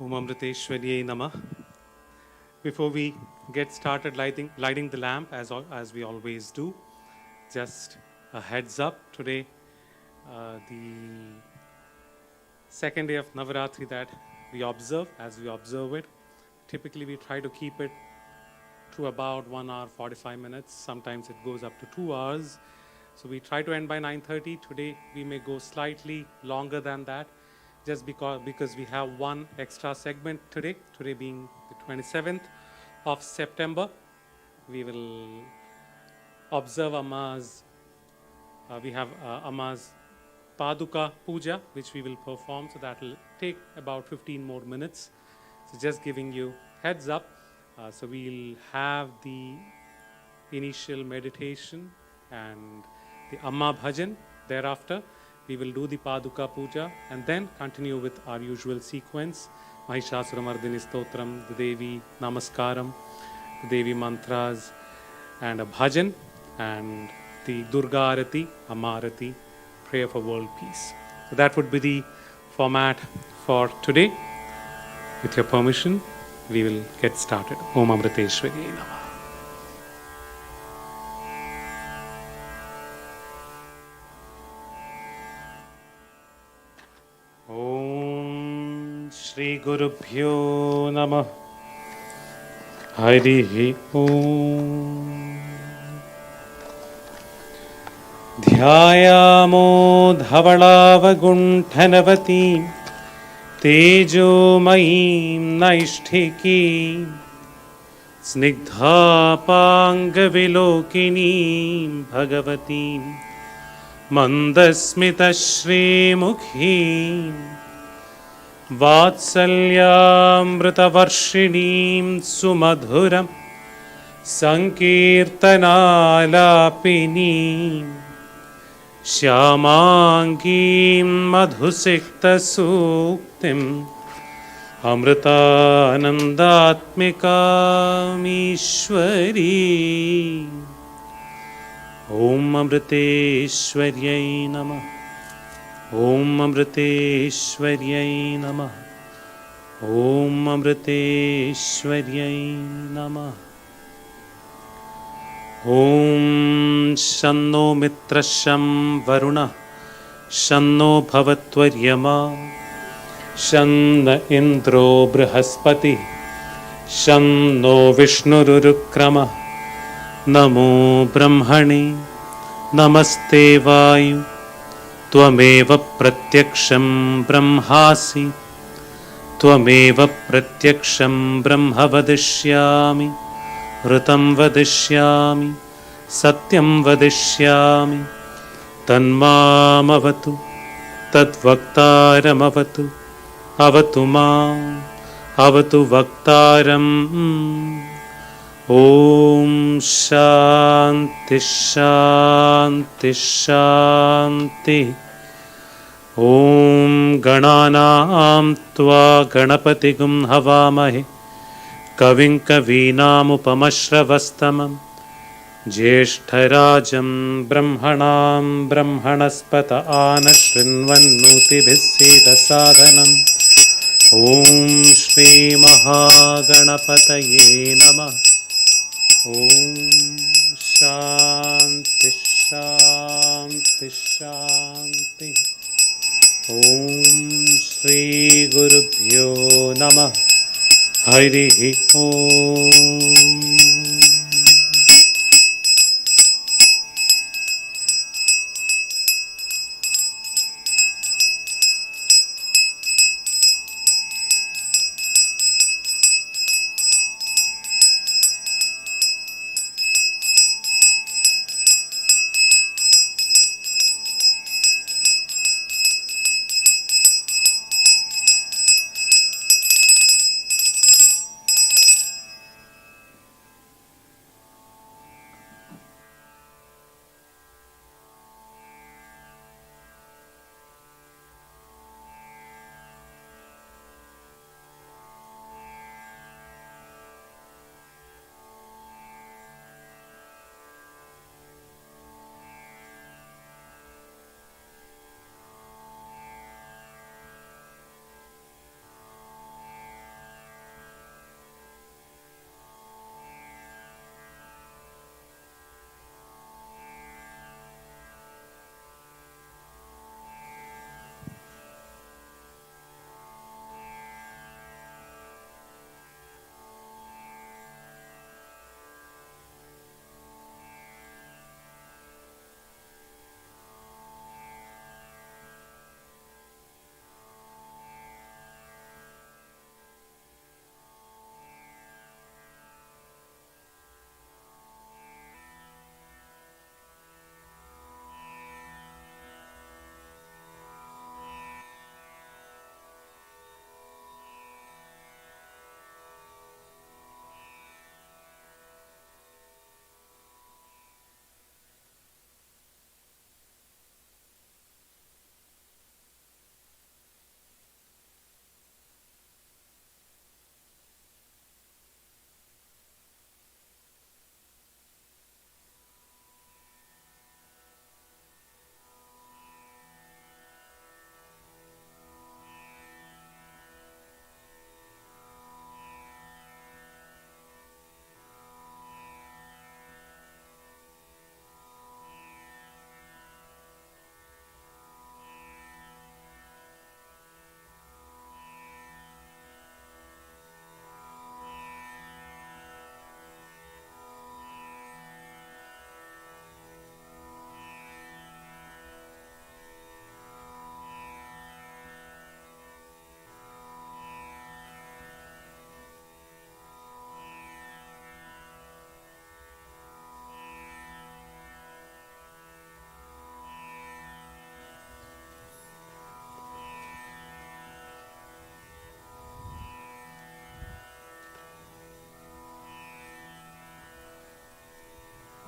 Om Amriteshwarye Namah. Before we get started lighting the lamp, as we always do, just a heads up. Today, the second day of Navaratri that we observe, as we observe it, typically we try to keep it to about 1 hour 45 minutes. Sometimes it goes up to 2 hours. So we try to end by 9:30. Today we may go slightly longer than that, just because we have one extra segment today. Today being the 27th of September, we will observe Amma's. We have Amma's Paduka Pooja, which we will perform. So that will take about 15 more minutes. So just giving you heads up. So we'll have the initial meditation and the Amma Bhajan. Thereafter, we will do the Paduka Pooja and then continue with our usual sequence: Mahishasura, Mardini, Stotram, the Devi Namaskaram, the Devi Mantras, and a Bhajan, and the Durga Arati, Amma Arati, prayer for world peace. So that would be the format for today. With your permission, we will get started. Om Amriteshwarye Namah. Shri Gurubhyo Namah. Harihi Om. Dhyayamo dhavalavagunthanavatim tejomayim naishtikim snigdhapangavilokinim bhagavatim mandasmitashrimukhim Vatsalyamritavarshiniim sumadhuram sankirtanalapinim Shyamangim madhusiktasuktim Amritanandatmikam Ishwari. Om Amriteshwaryai Namah. Om Amriteshwaryai Namah. Om Amriteshwaryai Namah. Om Shanno Mitrasham Varuna Shanno Bhavatvaryama Shanna Indro Brihaspati Shanno Vishnurukrama Namo Brahmane Namaste Vayu Tvameva Pratyaksham Brahmasi Tvameva Pratyaksham Brahma Vadishyami Rutam Vadishyami Satyam Vadishyami Tanmamavatu Tadvaktaramavatu Avatu Mam Avatu Vaktaram. Om Shanti Shanti Shanti. Om Gananam Tva Ganapatigum Havamahe Kavim Kavinamupamashravastamam Jeshtarajam Brahmanam Brahmanaspata Anashrinvannutibhisida sadhanam. Om Shri Mahaganapataye Namah. Om Shanti Shanti Shanti. Om Shri Gurubhyo Namah. Harihi Om.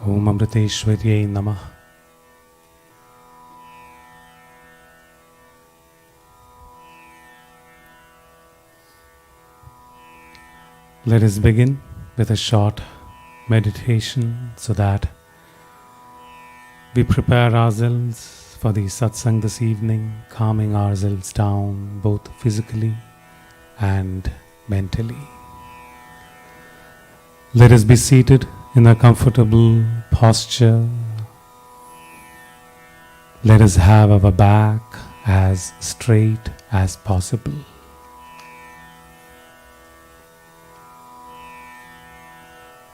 Om Amriteshwarye Namah. Let us begin with a short meditation so that we prepare ourselves for the satsang this evening, calming ourselves down both physically and mentally. Let us be seated in a comfortable posture. Let us have our back as straight as possible.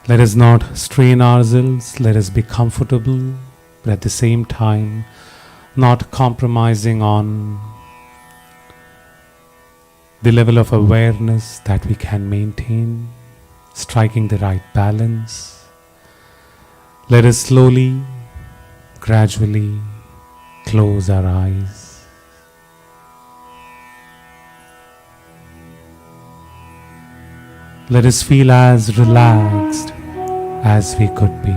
Let us not strain ourselves, let us be comfortable, but at the same time not compromising on the level of awareness that we can maintain, striking the right balance. Let us slowly, gradually close our eyes. Let us feel as relaxed as we could be.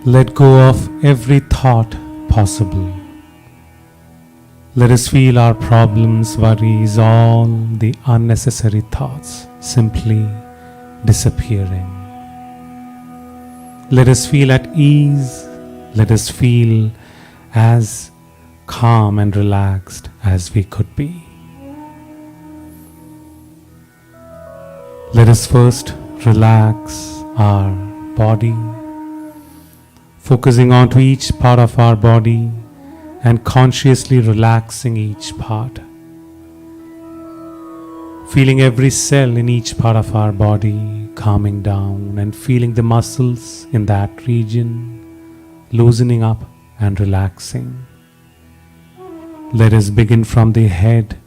Let go of every thought possible. Let us feel our problems, worries, all the unnecessary thoughts simply disappearing. Let us feel at ease. Let us feel as calm and relaxed as we could be. Let us first relax our body, focusing onto each part of our body and consciously relaxing each part. Feeling every cell in each part of our body calming down and feeling the muscles in that region loosening up and relaxing. Let us begin from the head,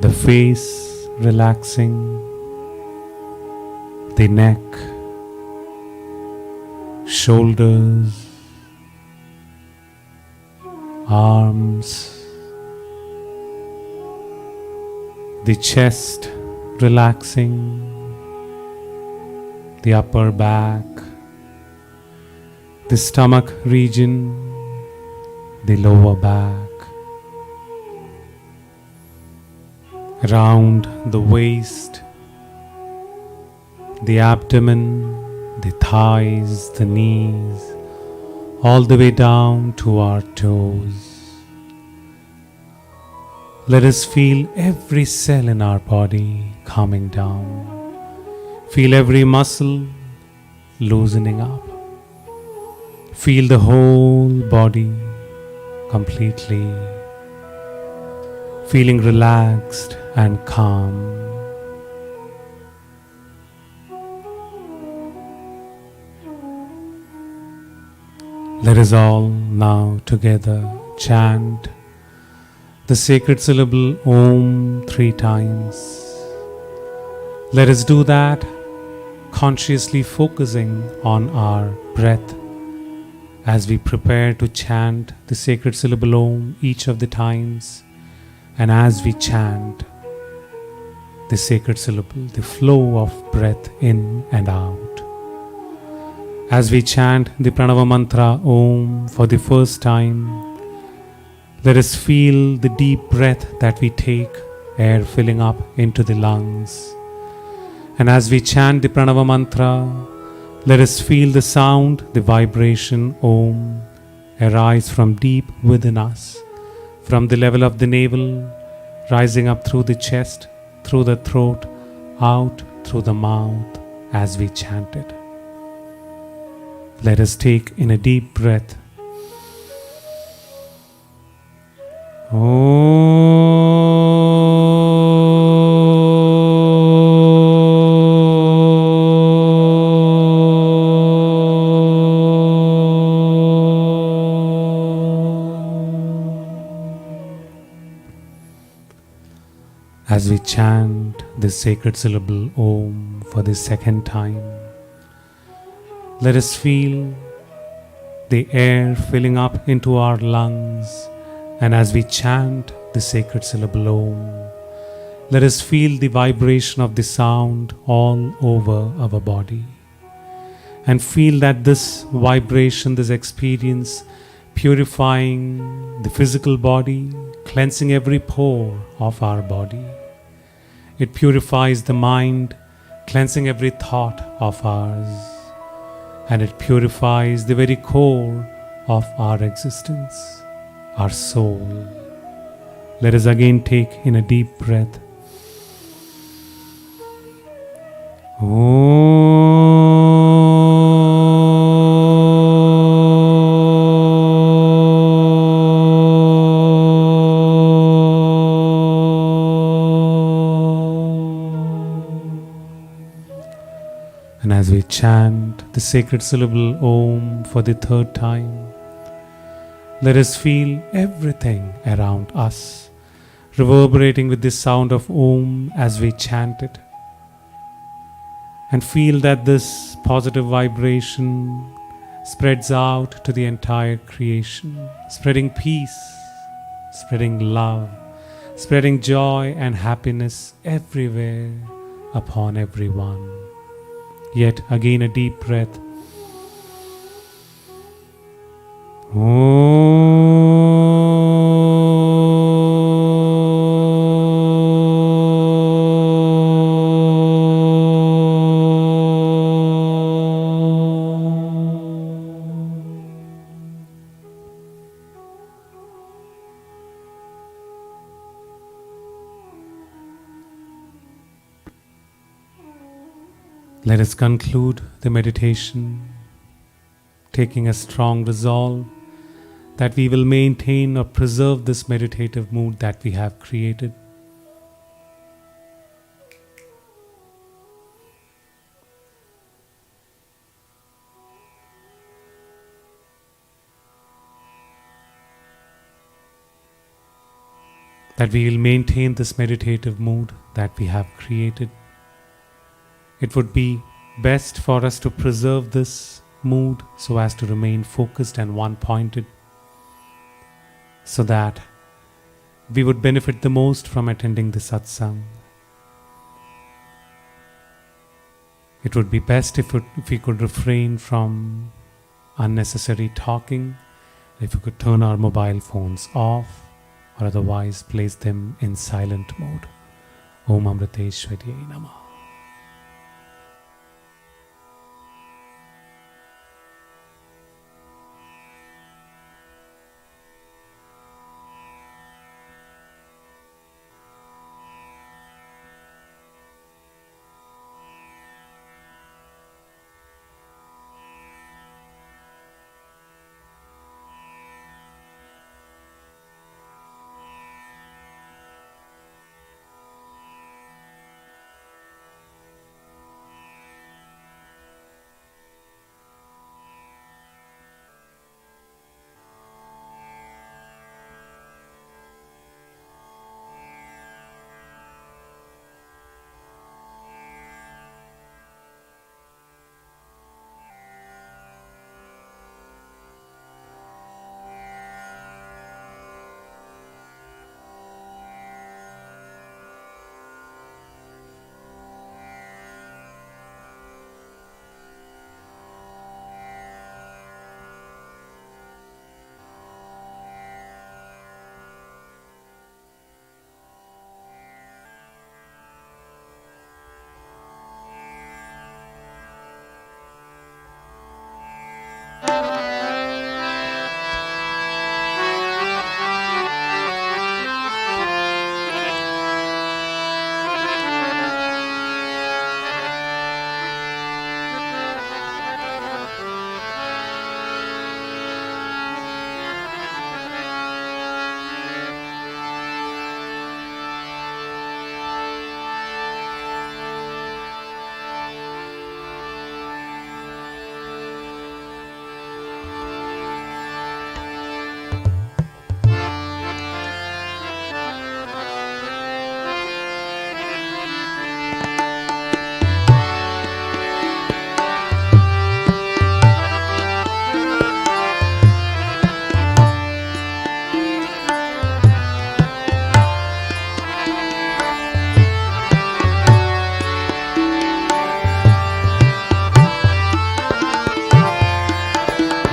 the face relaxing, the neck, shoulders, arms, the chest relaxing, the upper back, the stomach region, the lower back, around the waist, the abdomen, the thighs, the knees, all the way down to our toes. Let us feel every cell in our body calming down. Feel every muscle loosening up. Feel the whole body completely feeling relaxed and calm. Let us all now together chant the sacred syllable Om 3 times. Let us do that consciously focusing on our breath as we prepare to chant the sacred syllable Om each of the times, and as we chant the sacred syllable, the flow of breath in and out. As we chant the Pranava mantra Om for the first time, let us feel the deep breath that we take, air filling up into the lungs. And as we chant the Pranava mantra, let us feel the sound, the vibration Om arise from deep within us, from the level of the navel, rising up through the chest, through the throat, out through the mouth as we chant it. Let us take in a deep breath. As we chant the sacred syllable Om for the second time, let us feel the air filling up into our lungs, and as we chant the sacred syllable Om. Let us feel the vibration of the sound all over our body. And feel that this vibration, this experience, purifying the physical body, cleansing every pore of our body. It purifies the mind, cleansing every thought of ours. And it purifies the very core of our existence, our soul. Let us again take in a deep breath. And as we chant the sacred syllable Om for the third time, let us feel everything around us reverberating with the sound of Om as we chant it. And feel that this positive vibration spreads out to the entire creation, spreading peace, spreading love, spreading joy and happiness everywhere upon everyone. Yet again a deep breath. Let us conclude the meditation, taking a strong resolve that we will maintain or preserve this meditative mood that we have created. That we will maintain this meditative mood that we have created. It would be best for us to preserve this mood so as to remain focused and one-pointed, so that we would benefit the most from attending the satsang. It would be best if we could refrain from unnecessary talking, if we could turn our mobile phones off or otherwise place them in silent mode. Om Amriteshwariyai Namah.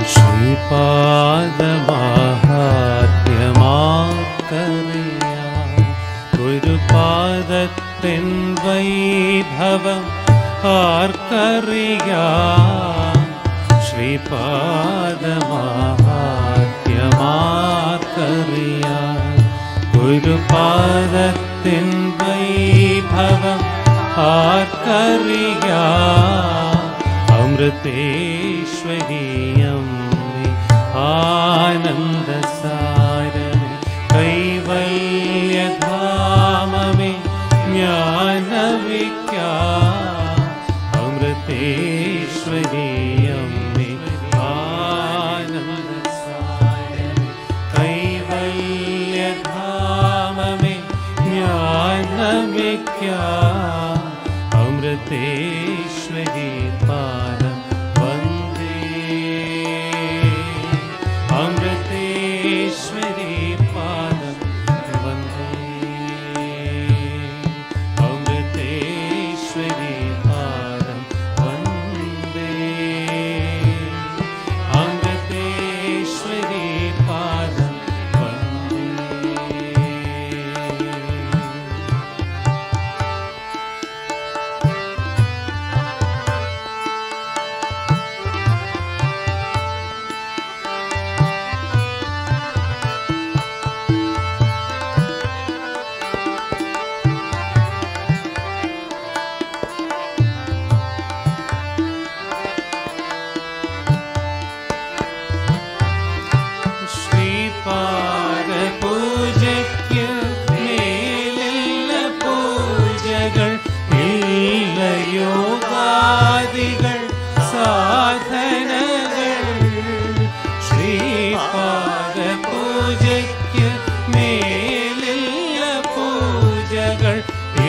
ശ്രീപാദമാഹാത്മ്യമാക്കറിയാം ഗുരുപാദത്തിൻ വൈഭവം ആർക്കറിയാം ശ്രീപാദമാഹാത്മ്യമാക്കറിയാം ഗുരുപാദത്തിൻ വൈഭവം ആർക്കറിയാം അമൃതേശ്വരീയം ആനന്ദസാരമേ കൈവല്യധാമമേ ജ്ഞാനവിജ്ഞാനം അമൃതേശ്വരീയം ആനന്ദസാരമേ കൈവല്യധാമമേ ജ്ഞാനവിജ്ഞാനം അമൃതേശ്വരി പാദം അമൃതേശ്വരി പാദം വന്ദേ അമൃതേശ്വരി പാദം വന്ദേ അമൃതേശ്വരി പാദം പൂജയ്ക്ക് മേലില്ല പൂജകൾ ഇല്ല യോഗാദികൾ സാധനകൾ ശ്രീപാദ പൂജയ്ക്ക് മേലില്ല പൂജകൾ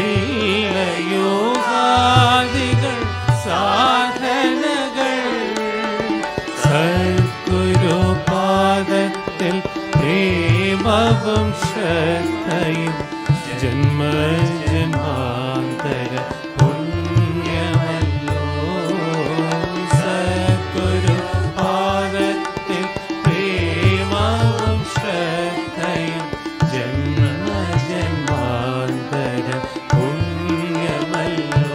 ഇല്ല യോഗാദികൾ സാധനകൾ സദ്ഗുരുപാദത്തിൽ പ്രേമവും ശ്രദ്ധയും ജന്മജന്മാന്തര പുണ്യമല്ലോ സദ്ഗുരുപാദത്തിൽ പ്രേമവും ശ്രദ്ധയും ജന്മജന്മാന്തര പുണ്യമല്ലോ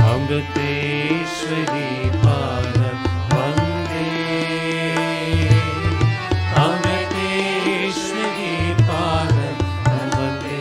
അമൃതേശ്വരി പാദം വന്ദേ അമൃതേശ്വരി പാദം വന്ദേ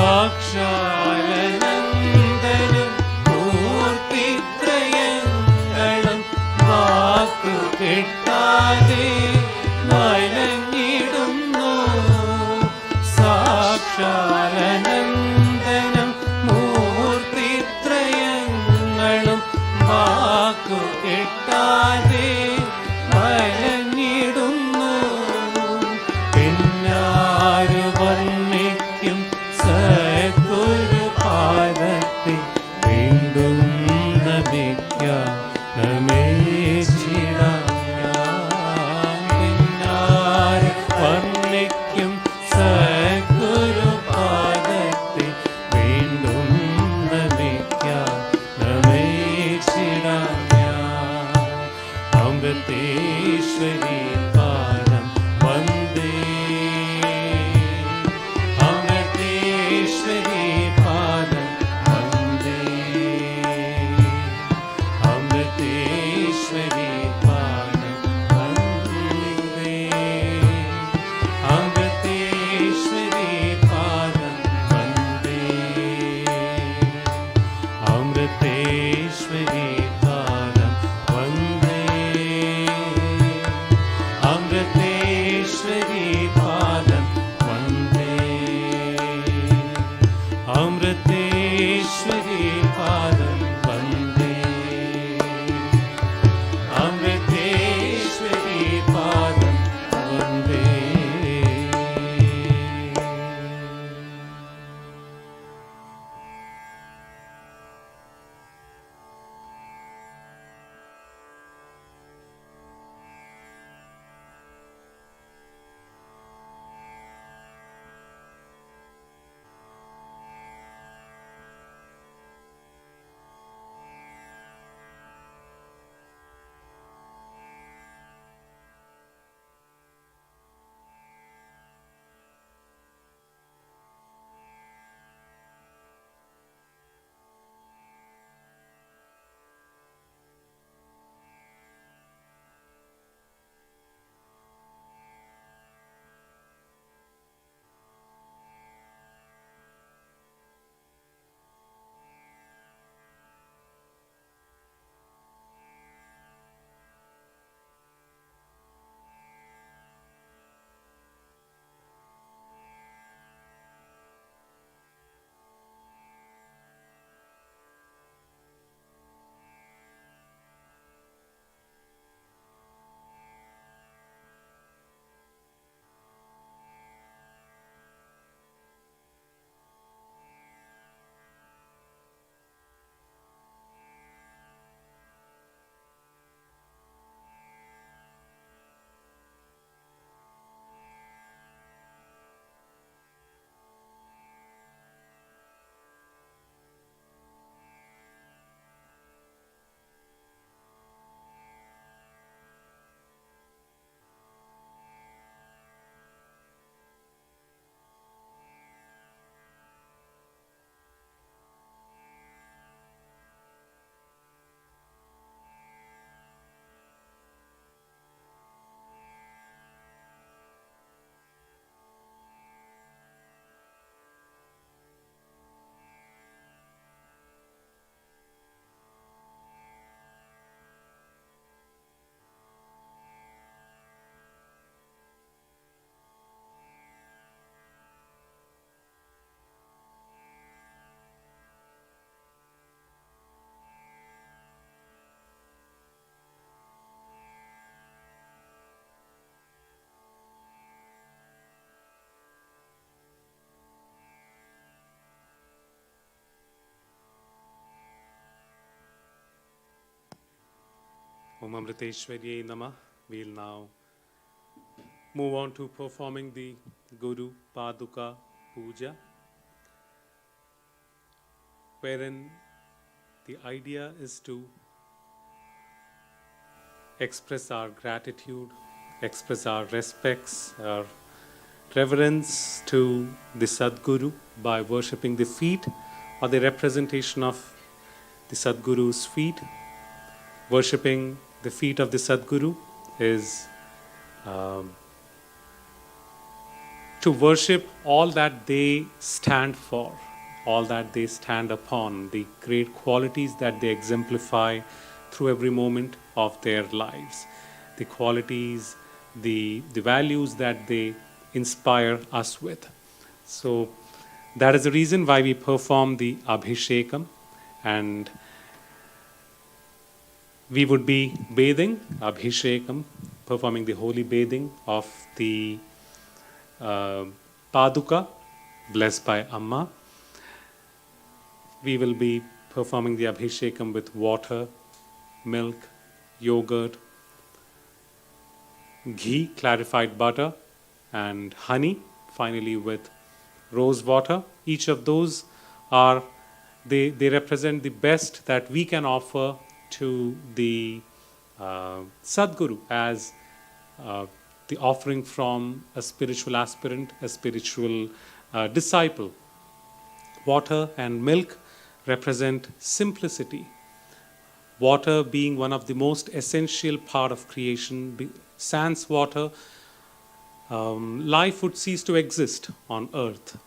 സാക്ഷാനന്ദനം മൂർത്തിത്രയങ്ങളും വാക്കു കിട്ടാതെ വലഞ്ഞിടുന്നു. സാക്ഷാനന്ദനം മൂർത്തിത്രയങ്ങളും വാക്കു കിട്ടാതെ വലഞ്ഞിടുന്നു. പിന്നാരു വർണ്ണിക്കും സദ്ഗുരുപാദത്തെ വീണ്ടും നമിക്കാം നമേശിടാം. പിന്നാരു വർണ്ണിക്കും സദ്ഗുരുപാദത്തെ വീണ്ടും നമിക്കാം നമേശിടാം. അമൃതേശ്വരി പാദം വന്ദേ. അമൃതേശ്വരി പാദം വന്ദേ. അമൃതേശ്വരി പാദം വന്ദേ. അമൃതേശ്വരി പാദം വന്ദേ. അമൃതേശ്വരി പാദം വന്ദേ. അമൃതേശ്വരി പാദം വന്ദേ. അമൃതേശ്വരി പാദം വന്ദേ. അമൃതേശ്വരി പാദം വന്ദേ. Om Amriteshwarye Namah. We'll now move on to performing the Guru Paduka Pooja, wherein the idea is to express our gratitude, express our respects, our reverence to the Sadguru by worshipping the feet or the representation of the Sadguru's feet. Worshipping the feet of the Sadguru is to worship all that they stand for, all that they stand upon, the great qualities that they exemplify through every moment of their lives, the qualities, the values that they inspire us with. So that is the reason why we perform the Abhishekam, and we would be bathing, Abhishekam, performing the holy bathing of the Paduka, blessed by Amma. We will be performing the Abhishekam with water, milk, yogurt, ghee, clarified butter, and honey, finally with rose water. Each of those are, they represent the best that we can offer to the Sadguru as the offering from a spiritual aspirant, a spiritual disciple. Water and milk represent simplicity. Water being one of the most essential part of creation. Sans water, life would cease to exist on earth.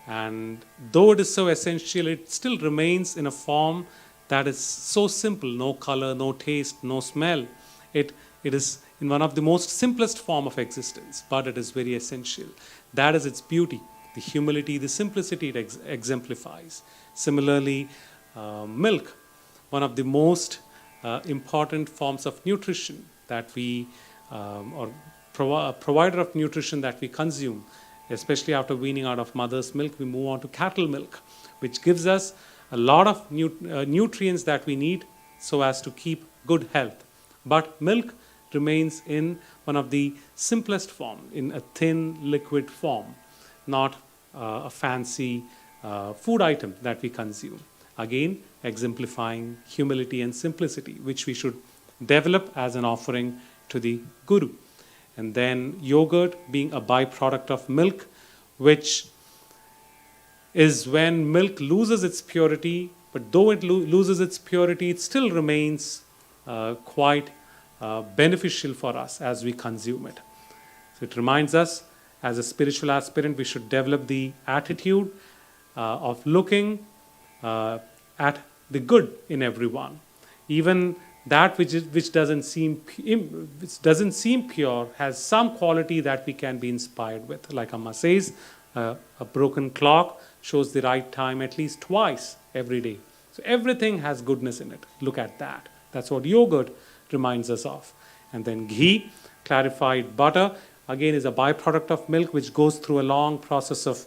And though it is so essential, it still remains in a form that is so simple, no color, no taste, no smell. It is in one of the most simplest form of existence, but it is very essential. That is its beauty, the humility, the simplicity it exemplifies. Similarly, milk, one of the most important forms of nutrition that we, or provider of nutrition that we consume, especially after weaning out of mother's milk, we move on to cattle milk, which gives us a lot of nutrients that we need so as to keep good health. But milk remains in one of the simplest form, in a thin liquid form, not a fancy food item that we consume. Again, exemplifying humility and simplicity, which we should develop as an offering to the Guru. And then yogurt being a byproduct of milk, which is when milk loses its purity, but though it loses its purity, it still remains quite beneficial for us as we consume it. So it reminds us, as a spiritual aspirant, we should develop the attitude of looking at the good in everyone. Even that which doesn't seem pure has some quality that we can be inspired with. Like Amma says, a broken clock shows the right time at least twice every day. So everything has goodness in it. Look at that. That's what yogurt reminds us of. And then ghee, clarified butter, again is a byproduct of milk, which goes through a long process of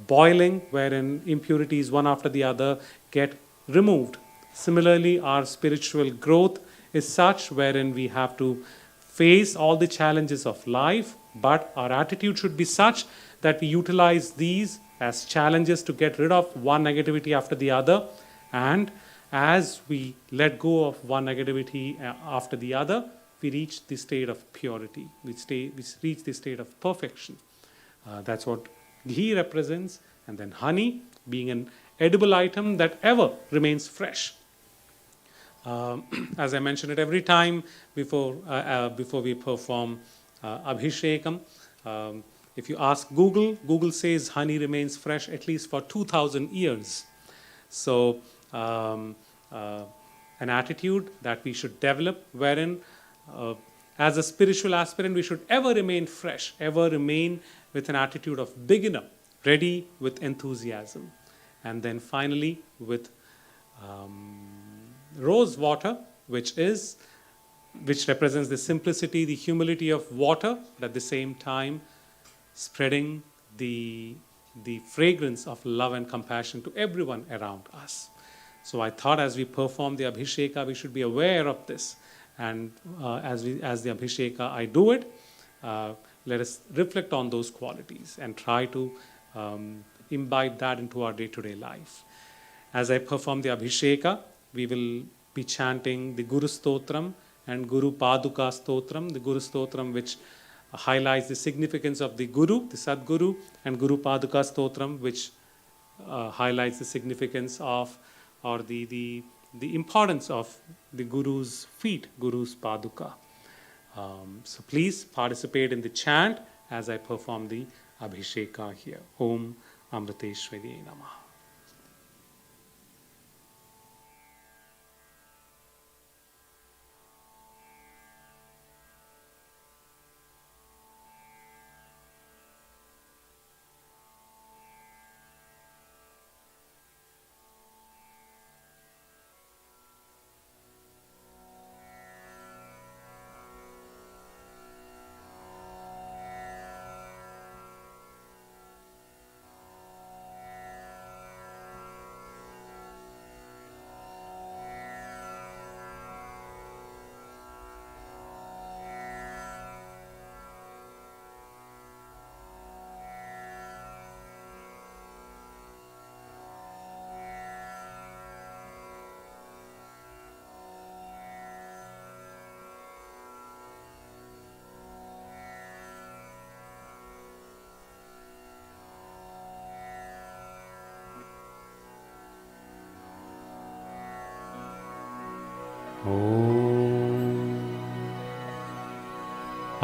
boiling, wherein impurities one after the other get removed. Similarly, our spiritual growth is such wherein we have to face all the challenges of life, but our attitude should be such that we utilize these as challenges to get rid of one negativity after the other. And as we let go of one negativity after the other, we reach the state of purity. We reach the state of perfection. That's what ghee represents. And then honey, being an edible item that ever remains fresh. As I mentioned it every time before we perform Abhishekam, if you ask Google, Google says honey remains fresh at least for 2,000 years. So an attitude that we should develop wherein as a spiritual aspirant we should ever remain fresh, ever remain with an attitude of beginner, ready with enthusiasm. And then finally with rose water, which represents the simplicity, the humility of water, but at the same time spreading the fragrance of love and compassion to everyone around us. So I thought as we perform the Abhisheka, we should be aware of this. And as the Abhisheka I do it, let us reflect on those qualities and try to imbibe that into our day-to-day life. As I perform the Abhisheka, we will be chanting the Guru Stotram and Guru Paduka Stotram, the Guru Stotram which highlights the significance of the Guru, the Sadguru, and Guru Paduka Stotram which highlights the significance of, or the importance of the Guru's feet, Guru's Paduka. So please participate in the chant as I perform the Abhisheka here. Om Amriteshwari Namaha.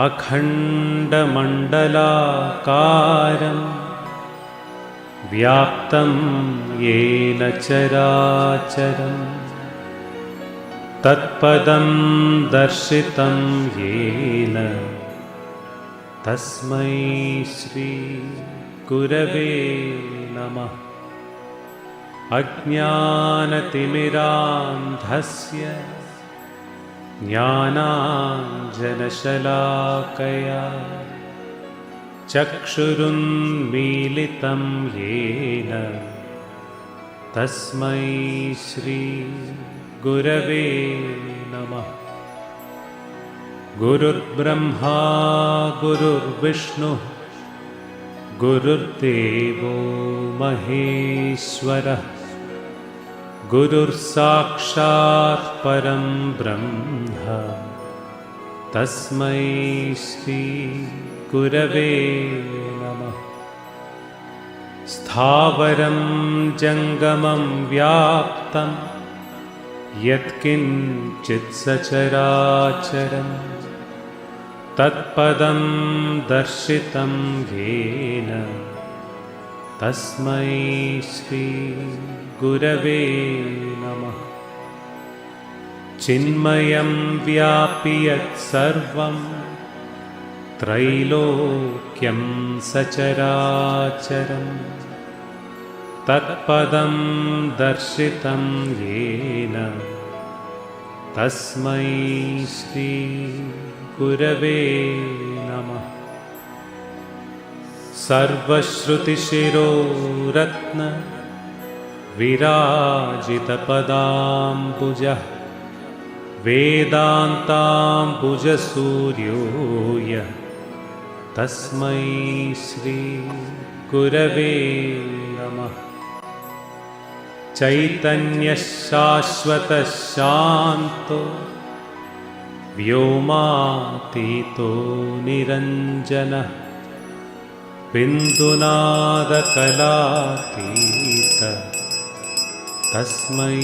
अखण्डमण्डलाकारं व्याप्तं येन चराचरं तत्पदं दर्शितं येन तस्मै श्री गुरवे नमः। अज्ञानतिमिरान्धस्य ज्ञानाञ्जनशलाकया चक्षुरुन्मीलितं येन तस्मै श्री गुरवे नमः। गुरुर्ब्रह्मा गुरुर्विष्णुः गुरुर्देवो महेश्वरः गुरुर्साक्षात् परं ब्रह्म तस्मै श्री गुरवे नमः। स्थावरं जङ्गमं व्याप्तं यत्किञ्चित् सचराचरं तत्पदं दर्शितं येन तस्मै श्री गुरवे नमः। चिन्मयं व्यापि यत्सर्वं त्रैलोक्यं सचराचरं तत्पदं दर्शितं येन तस्मै श्री गुरवे नमः। सर्वश्रुतिशिरोरत्न विराजितपदाम्बुजः वेदान्ताम्बुजसूर्यो यः तस्मै श्री गुरवे नमः। चैतन्यः शाश्वतः शान्तो व्योमातीतो निरञ्जनः बिन्दुनादकलातीत तस्मै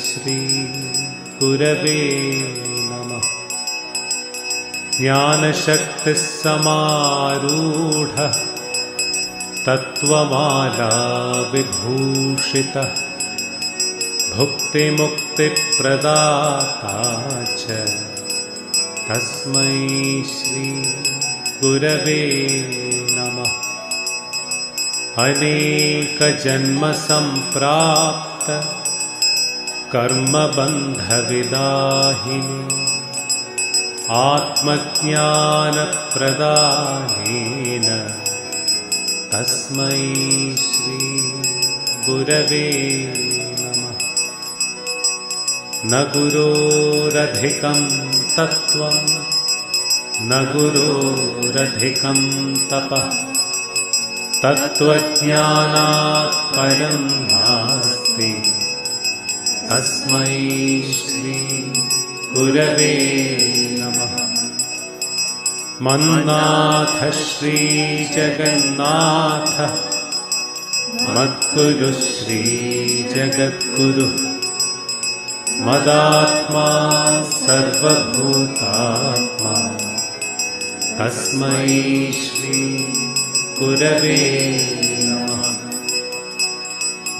श्री गुरवे नमः। ज्ञानशक्तिस्समारूढः तत्त्वमाला विभूषितः भुक्तिमुक्तिप्रदाता च तस्मै श्री गुरवे नमः। अनेकजन्मसम्प्राप्त कर्मबन्धविदाहिनी आत्मज्ञानप्रदानेन तस्मै श्री गुरवे नमः। न गुरोरधिकं तत्त्वं न गुरोरधिकं तपः तत्त्वज्ञानात् परं नास्ति तस्मै श्री गुरवे नमः। मन्नाथ श्रीजगन्नाथ मद्गुरु श्रीजगद्गुरु मदात्मा सर्वभूतात्मा तस्मै Shri Gurave Namah.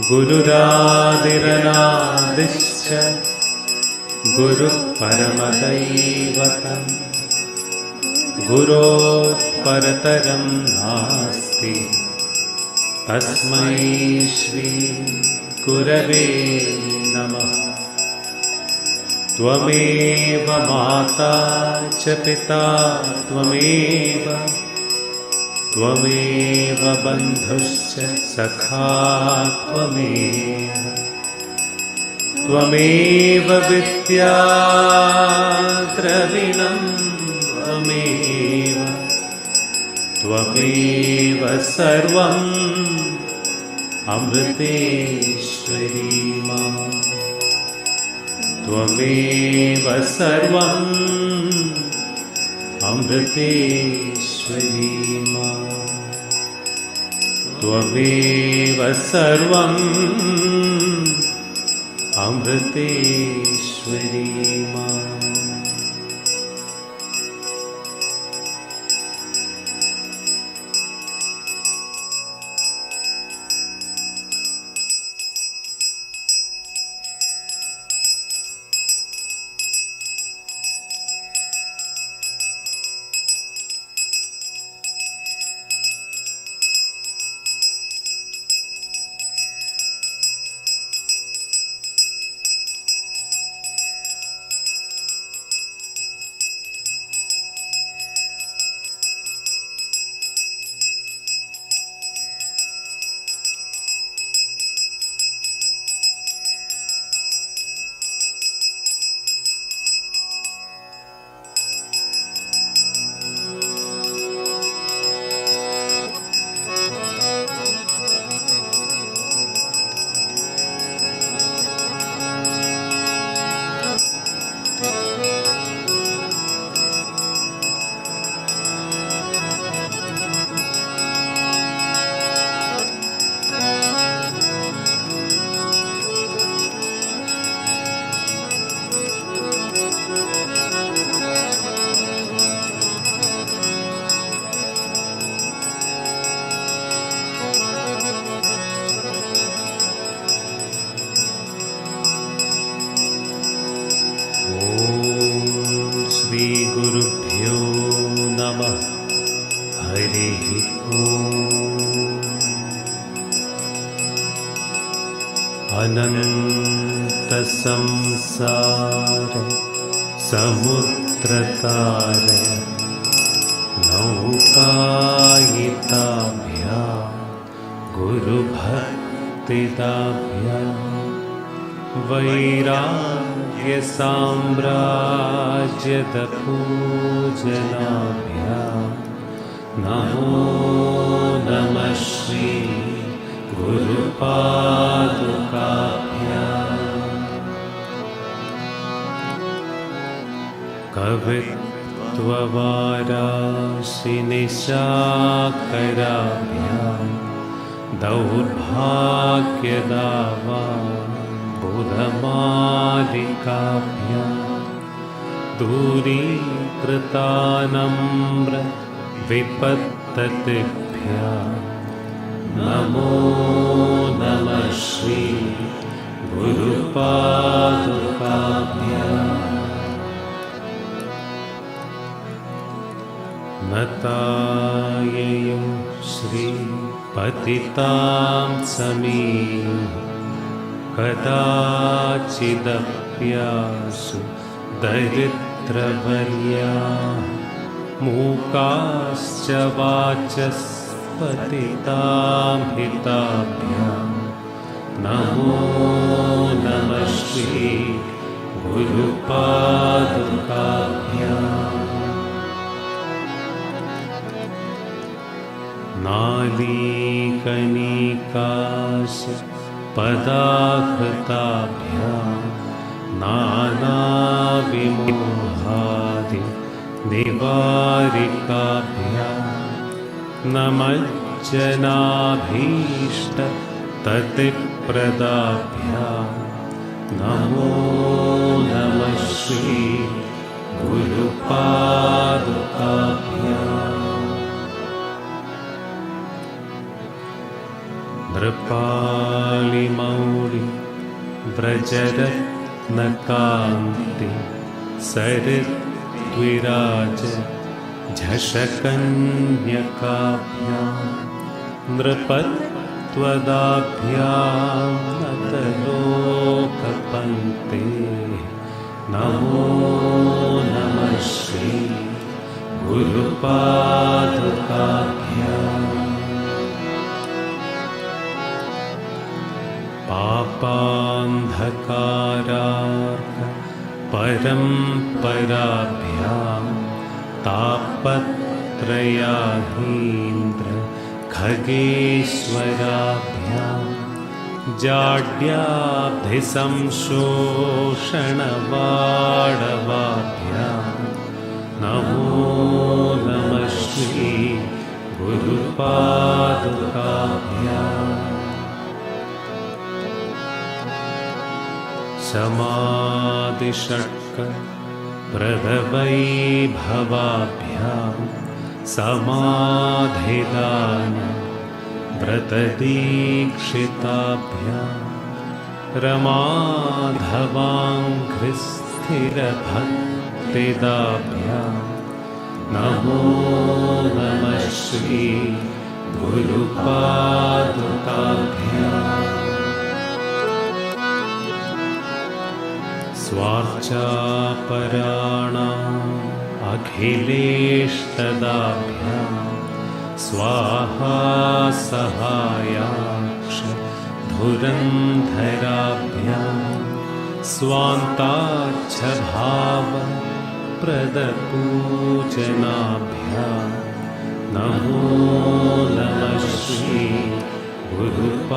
Gururadiranaadischa Guru Paramadaivatam Gurot Parataram Nasti Tasmai Shri Gurave Namah. Tvameva Mata cha Pita Tvameva Tvameva Bandhuscha Sakha Tvameva Tvameva Vidya Dravinam Tvameva Tvameva Sarvam Amriteshwari Ma. Tvameva Sarvam Amriteshwari Ma. Tvameva Sarvam Amriteshwari Ma. Ananta samsara samudratara naukayitabhya guru bhaktidabhya vairagya samrajyada pujanabhya namo namah shri Guru Paduka Pooja. Kavitva Varasinishakarabhya Daurbhagyadava Budhamalikabhya Duri Kritanamra Vipattatibhya Namo Namah Shri Guru Paduka Pooja. Natayayam Shri Patitam Samim Kadachidapyasu Daritravarya Mukascha Vachas Patitam Hitabhyam Namo Namah Shri Guru Paduka Pooja. Nali Kanikas Padakritabhyam Nana Vimohadi Nivarikabhyam Namajjanabhishta Tatipradabhyam Namo Namah Shri Guru Paduka Pooja. नृपालिमौळि व्रजरत्नकान्ति सरिद्विराज झषकन्यकाभ्यां नृपत्वदाभ्यां नतलोकपङ्क्ते नमो नमः श्री गुरुपादुकाभ्याम् पापान्धकारार्क परम्पराभ्यां तापत्रयाहीन्द्र खगेश्वराभ्यां जाड्याब्धिसंशोषणवाडवाभ्यां नमो नमः श्री गुरुपादुकाभ्याम् समाधिषट्क प्रदवैभवाभ्यां समाधिदान व्रतदीक्षिताभ्यां रमाधवाङ्घ्रिस्थिरभक्तिदाभ्यां नमो नमः श्री गुरुपादुकाभ्याम् स्वार्चापराणाम् अखिलेष्टदाभ्यां स्वाहा सहायाक्ष धुरन्धराभ्यां स्वान्ताच्छभाव प्रदपूजनाभ्यां नमो नमः श्री गुरुपादुकाभ्याम्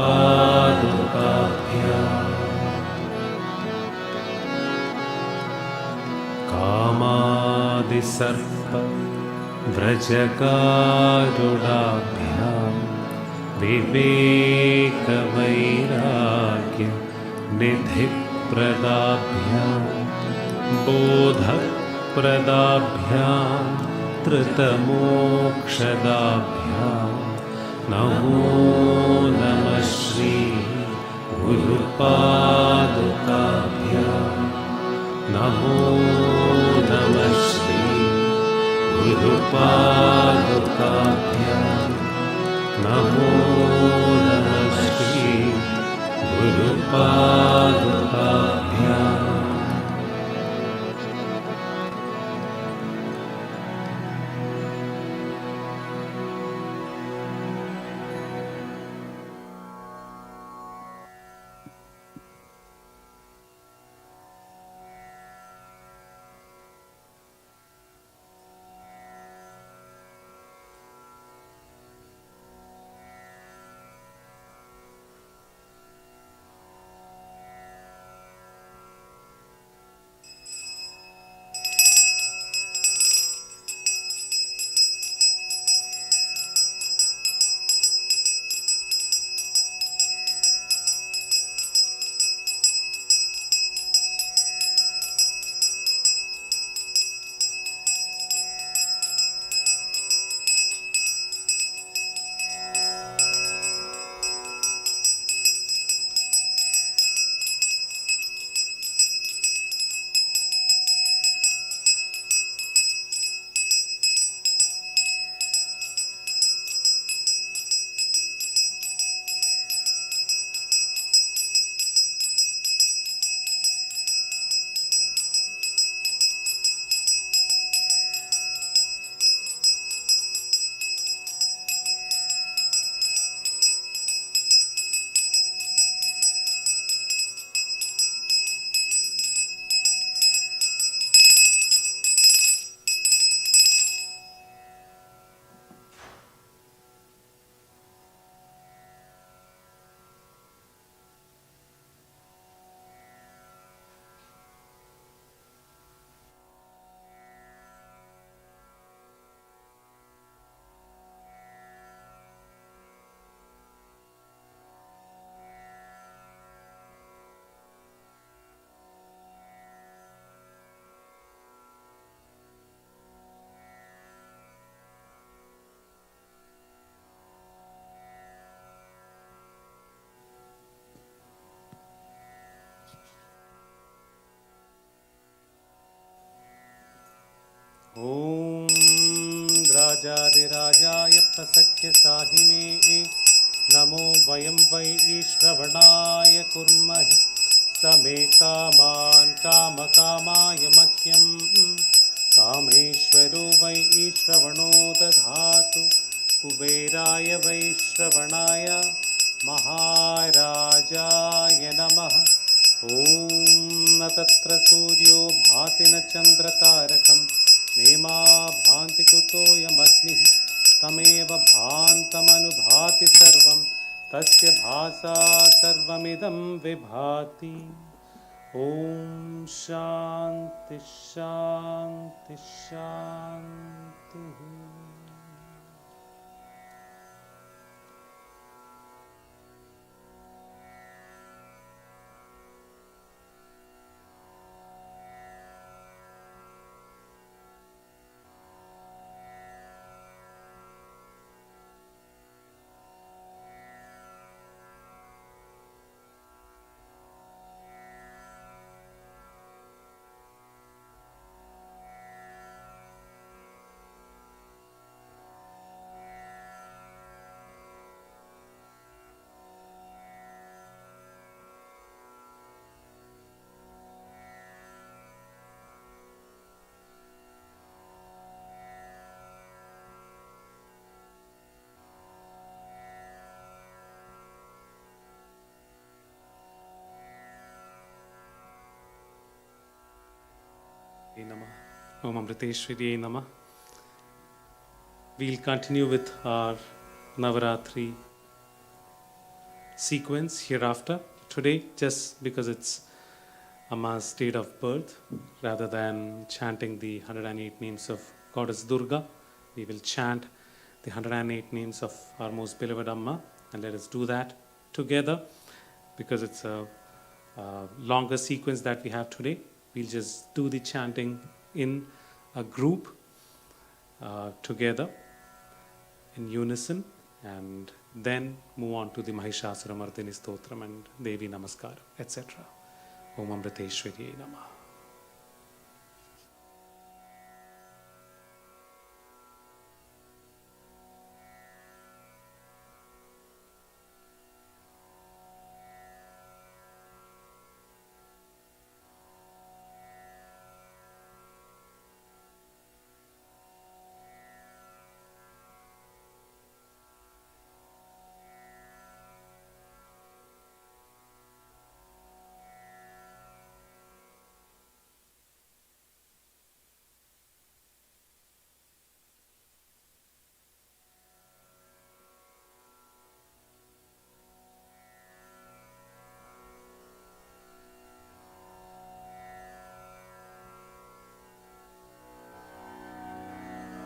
कामादिसर्प व्रजकारुडाभ्यां विवेकवैराग्य निधिप्रदाभ्यां बोधप्रदाभ्यां धृतमोक्षदाभ्यां नमो नमः श्री गुरुपादुकाभ्याम् नमो नमः श्री गुरुपादुकाभ्याम् नमो नमः श्री गुरुपादुकाभ्याम् राजाधिराजाय प्रसख्य साहिने नमो वयं वै श्रवणाय कुर्महि समे कामान् कामकामाय मह्यं कामेश्वरो वै श्रवणो दधातु कुबेराय वै श्रवणाय महाराजाय नमः। ॐ न तत्र सूर्यो भाति न चन्द्रतारकं नेमा भान्ति कुतोऽयमग्निः तमेव भान्तमनुभाति सर्वं तस्य भासा सर्वमिदं विभाति। ॐ शान्ति शान्ति शान्तिः। Namah. Om Amriteshwarye Namah. We'll continue with our Navaratri sequence hereafter. Today, just because it's Amma's date of birth, rather than chanting the 108 names of Goddess Durga, we will chant the 108 names of our most beloved Amma, and let us do that together because it's a longer sequence that we have today. We'll just do the chanting in a group together in unison, and then move on to the Mahishasura Mardini Stotram and Devi Namaskar, etc. Om Amriteshwarye Namah.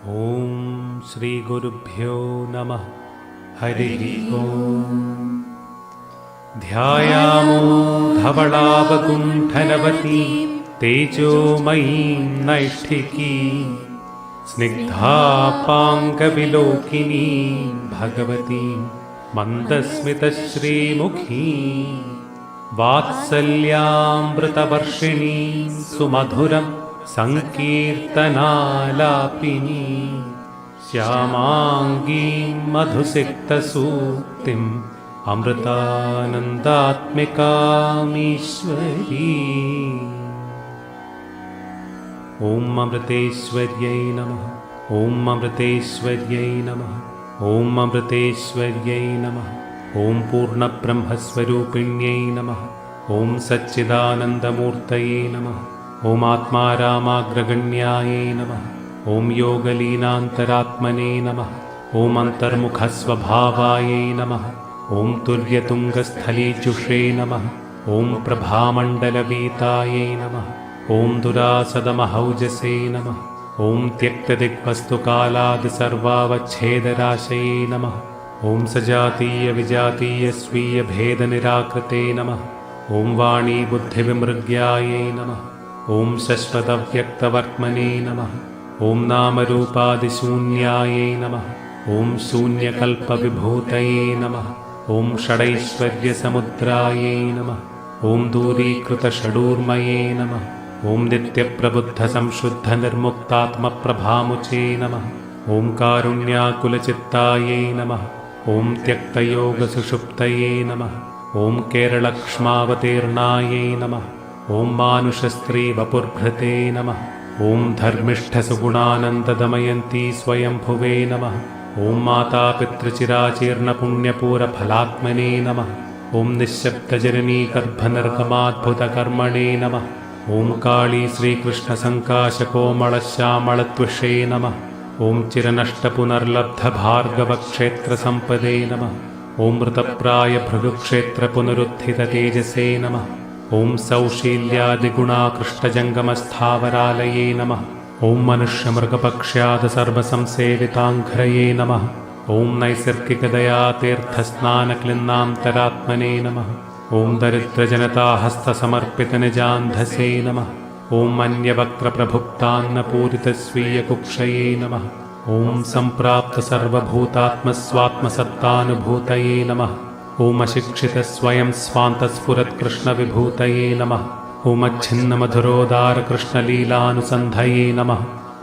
Om Shri Gurubhyo Namah Harihi Om Dhyayamo Dhavalavakunthanavati Tejomayim Naishthiki Snigdhapangavilokini Bhagavati Mandasmita Shri Mukhi Vatsalyamritavarshini Sumadhuram Sankirtanalapini Shyamangim Madhusiktasuktim Amritanandatmikam Ishwari. Om Amriteshwaryai Namah. Om Amriteshwaryai Namah. Om Amriteshwaryai Namah. Om Purna Brahmaswarupinyai Namah. Om Satchidanandamurtaye Namah. Om Atma Ramagraganyaye Namah. Om Yogaleenantaratmane Namah. Om Antarmukhasvabhavaye Namah. Om Turyatungasthalejushre Namah. Om Prabhamandalavitaye Namah. Om Durasadamahaujase Namah. Om Tyaktadikvastukalad sarvavachhedarashaye Namah. Om Sajatiya Vijatiya Sviya Bheda Nirakrate Namah. Om Vani Buddhi Vimragyaye Namah. Om Shashvatavyaktavartmane Namah. Om Namarupadisunyaye Namah. Om Shunyakalpa Vibhutaye Namah. Om Shadaishwarya Samudraye Namah. Om Durikruta Shadurmaye Namah. Om Nitya Prabuddha Samshuddha Nirmuktatma Prabhamuche Namah. ॐ कारुण्याकुलचित्तायै नमः। ॐ त्यक्तयोगसुषुप्तये नमः। ॐ केरलक्ष्मावतीर्णायै नमः। ॐ मानुषस्त्रीवपुर्भृते नमः। ॐ धर्मिष्ठसुगुणानन्ददमयन्ती स्वयंभुवे नमः। ॐ मातापितृचिराचीर्णपुण्यपूरफलात्मने नमः। ॐ निःशब्दजननीगर्भनिर्गमाद्भुतकर्मणे नमः। ॐ काली श्रीकृष्णसङ्काशकोमलश्यामलत्विषे नमः। ॐ चिरनष्टपुनर्लब्धभार्गवक्षेत्रसम्पदे नमः। ॐ मृतप्रायभृगुक्षेत्रपुनरुत्थिततेजसे नमः। ॐ सौशील्यादिगुणाकृष्टजङ्गमस्थावरालये नमः। ॐ मनुष्यमृगपक्ष्यादसर्वसंसेविताङ्घ्रये नमः। ॐ नैसर्गिकदयातीर्थस्नानक्लिन्नान्तरात्मने नमः। ॐ दरिद्रजनताहस्तसमर्पितनिजान्धसे नमः। ॐ मन्यवक्त्रप्रभुक्तान्नपूरितस्वीयकुक्षये नमः। ॐ सम्प्राप्तसर्वभूतात्मस्वात्मसत्तानुभूतये नमः। ॐ अशिक्षितस्वयं स्वान्तस्फुरत्कृष्णविभूतये नमः। ॐ अच्छिन्नमधुरोदारकृष्णलीलानुसन्धये नमः।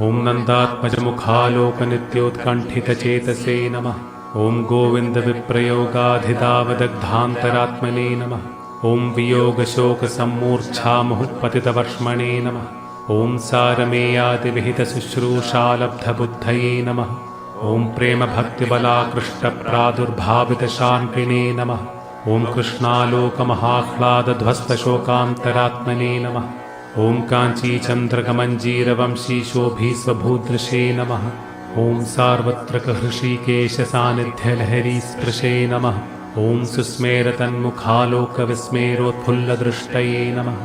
ॐ नन्दात्मजमुखालोकनित्योत्कण्ठितचेतसे नमः। ॐ गोविन्दविप्रयोगाधिदावदग्धान्तरात्मने नमः। ॐ वियोगशोकसम्मूर्च्छामुहुःपतितवर्ष्मणे नमः। ॐ सारमेयादिविहितशुश्रूषालब्धबुद्धये नमः। ॐ प्रेमभक्तिबलाकृष्टप्रादुर्भावितशान्तिने नमः। ॐ कृष्णालोकमहाह्लादध्वस्तशोकान्तरात्मने नमः। ॐ काञ्चीचन्द्रकमञ्जीरवंशीशोभीस्वभूदृशे नमः। ॐ सार्वत्रकहृषीकेशसान्निध्यलहरीस्पृशे नमः। ॐ सुस्मेरतन्मुखालोकविस्मेरोत्फुल्लदृष्टये नमः।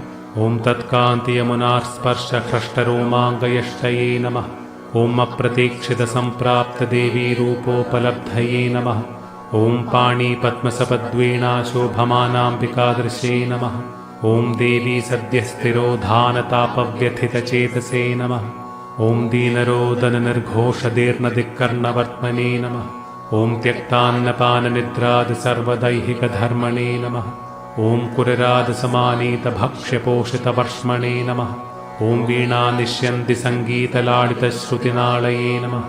ॐ तत्कान्तियमुनार्स्पर्शह्रष्टरोमाङ्गयष्टये नमः। ॐ अप्रतीक्षितसम्प्राप्तदेवीरूपोपलब्धये नमः। ॐ पाणिपद्मसपद्वीणाशोभमानाम्बिकादृशे नमः। ॐ देवी सद्यस्थिरोधानतापव्यथितचेतसे नमः। ॐ दीनरोदननिर्घोषदीर्णदिक्कर्णवर्त्मने नमः। ॐ त्यक्तान्नपाननिद्रादिसर्वदैहिकधर्मणे नमः। ॐ कुरिरादसमानीतभक्ष्यपोषितवर्ष्मणे नमः। ॐ वीणानिष्यन्तिसङ्गीतलाडितश्रुतिनालये नमः।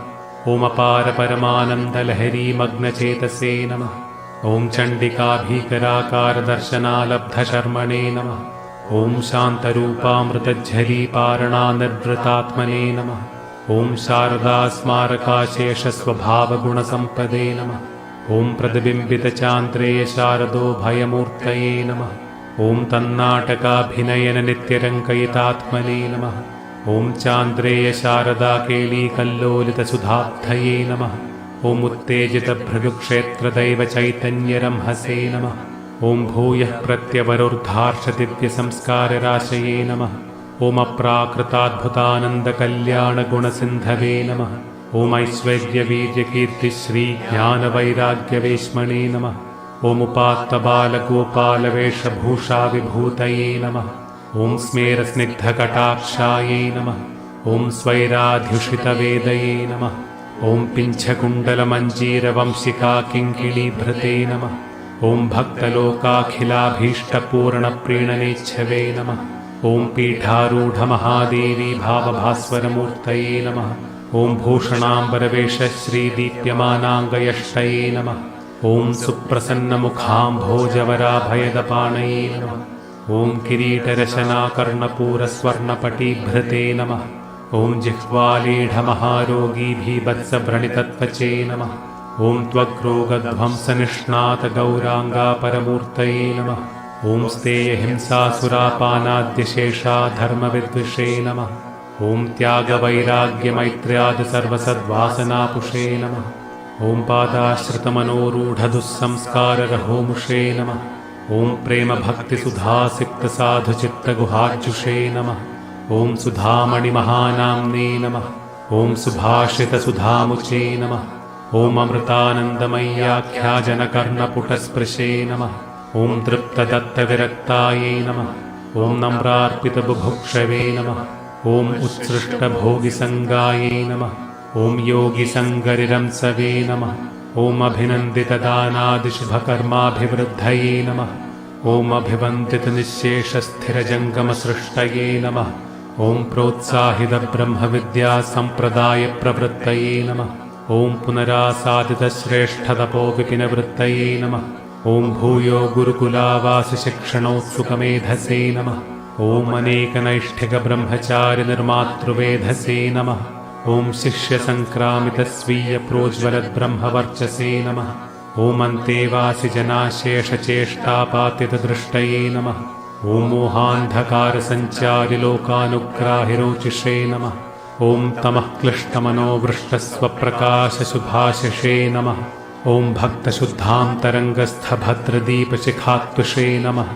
ॐ अपारपरमानन्दलहरीमग्नचेतसे नमः। ॐ चण्डिकाभीकराकारदर्शनालब्धशर्मणे नमः। ॐ शान्तरूपामृतज्झरीपारणानिर्वृतात्मने नमः। ॐ शारदास्मारकाशेषस्वभावगुणसम्पदे नमः। ॐ प्रतिबिम्बितचान्द्रेयशारदोभयमूर्तये नमः। ॐ तन्नाटकाभिनयननित्यरङ्कयितात्मने नमः। ॐ चान्द्रेयशारदाकेलीकल्लोलितसुधाब्धये नमः। ॐ उत्तेजितभृगुक्षेत्रदैवचैतन्यरंहसे नमः। ॐ भूयः प्रत्यवरुद्धार्षदिव्यसंस्कारराशये नमः। ॐ अप्राकृताद्भुतानन्दकल्याणगुणसिन्धवे नमः। ॐ ऐश्वर्यवीर्यकीर्तिश्रीज्ञानवैराग्यवेश्मणे नमः। ॐ उपात्तबालगोपालवेषभूषाविभूतये नमः। ॐ स्मेरस्निग्धकटाक्षायै नमः। ॐ स्वैराध्युषितवेदये नमः। ॐ पिञ्छकुण्डलमञ्जीरवंशिकाकिङ्किणीभृते नमः। ॐ भक्तलोकाखिलाभीष्टपूर्णप्रीणनेच्छवे नमः। ॐ पीठारूढमहादेवी भावभास्वरमूर्तये नमः। ॐ भूषणाम्बरवेषश्रीदीप्यमानाङ्गयष्टये नमः। ॐ सुप्रसन्नमुखाम्भोजवराभयदपाणये नमः। ॐ किरीटरशनाकर्णपूरस्वर्णपटीभृते नमः। ॐ जिह्वालीढमहारोगीभीभत्सव्रणितत्वचे नमः। ॐ त्वग्रोगध्वंसनिष्णातगौराङ्गापरमूर्तये नमः। ॐ स्तेयहिंसासुरापानाद्यशेषाधर्मविद्विषे नमः। ॐ त्यागवैराग्यमैत्र्यादिसर्वसद्वासनापुषे नमः। ॐ पादाश्रितमनोरूढदुःसंस्काररहोमुषे नमः। ॐ प्रेमभक्तिसुधासिक्तसाधुचित्तगुहार्जुषे नमः। ॐ सुधामणिमहानाम्ने नमः। ॐ सुभाषितसुधामुचे नमः। ॐ अमृतानन्दमय्याख्याजनकर्णपुटस्पृशे नमः। ॐ तृप्तदत्तविरक्तायै नमः। ॐ नम्रार्पितबुभुक्षवे नमः। ॐ उत्सृष्टभोगिसङ्गायै नमः। ॐ योगिसङ्गरिरंसवे नमः। ॐ अभिनन्दितदानादिशुभकर्माभिवृद्धये नमः। ॐ अभिवन्दितनिःशेषस्थिरजङ्गमसृष्टये नमः। ॐ प्रोत्साहितब्रह्मविद्यासम्प्रदायप्रवृत्तये नमः। ॐ पुनरासादितश्रेष्ठतपो विपिनवृत्तये नमः। ॐ भूयो गुरुकुलावासशिक्षणोत्सुकमेधसे नमः। ॐ अनेकनैष्ठिकब्रह्मचारिनिर्मातृवेधसे नमः। ॐ शिष्यसङ्क्रामितस्वीयप्रोज्वलद्ब्रह्मवर्चसे नमः। ॐ अन्तेवासिजनाशेषचेष्टापातितदृष्टये नमः। ॐ मोहान्धकारसञ्चारिलोकानुग्राहिरोचिषे नमः। ॐ तमः क्लिष्टमनोवृष्टस्वप्रकाशशुभाशिषे नमः। ॐ भक्तशुद्धान्तरङ्गस्थभद्रदीपशिखात्वषे नमः।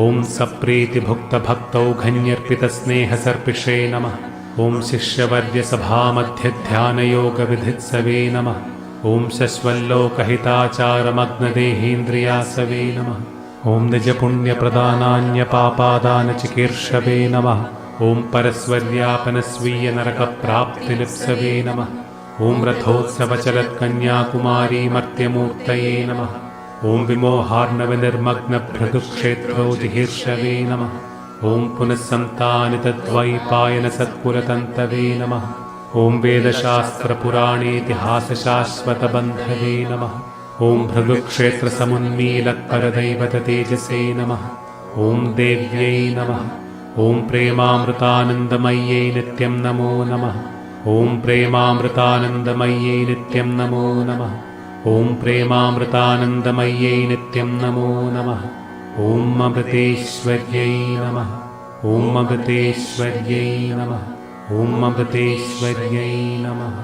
ॐ सप्रीतिभुक्तभक्तौघन्यर्पितस्नेहसर्पिषे नमः। ॐ शिष्यवर्यसभामध्यध्यानयोगविधित्सवे नमः। ॐ शश्वल्लोकहिताचारमग्नदेहेन्द्रियासवे नमः। ॐ निजपुण्यप्रदानान्यपापादानचिकीर्षवे नमः। ॐ परस्वर्यापनस्वीयनरकप्राप्तिलिप्सवे नमः। ॐ रथोत्सवचलत्कन्याकुमारीमर्त्यमूर्तये नमः। ॐ विमोहार्णवनिर्मग्नभृगुक्षेत्रोजिहीर्षवे नमः। ॐ पुनः सन्तानितद्वैपायनसत्कुलतन्तवे नमः। ॐ वेदशास्त्रपुराणेतिहासशाश्वतबन्धवे नमः। ॐ भृगुक्षेत्रसमुन्मीलत्परदैवततेजसे नमः। ॐ देव्यै नमः। ॐ प्रेमामृतानन्दमय्यै नित्यं नमो नमः। ॐ प्रेमामृतानन्दमय्यै नित्यं नमो नमः। ॐ प्रेमामृतानन्दमय्यै नित्यं नमो नमः। ॐ अमृतेश्वर्यै नमः। ॐ अमृतेश्वर्यै नमः। ॐ अमृतेश्वर्यै नमः।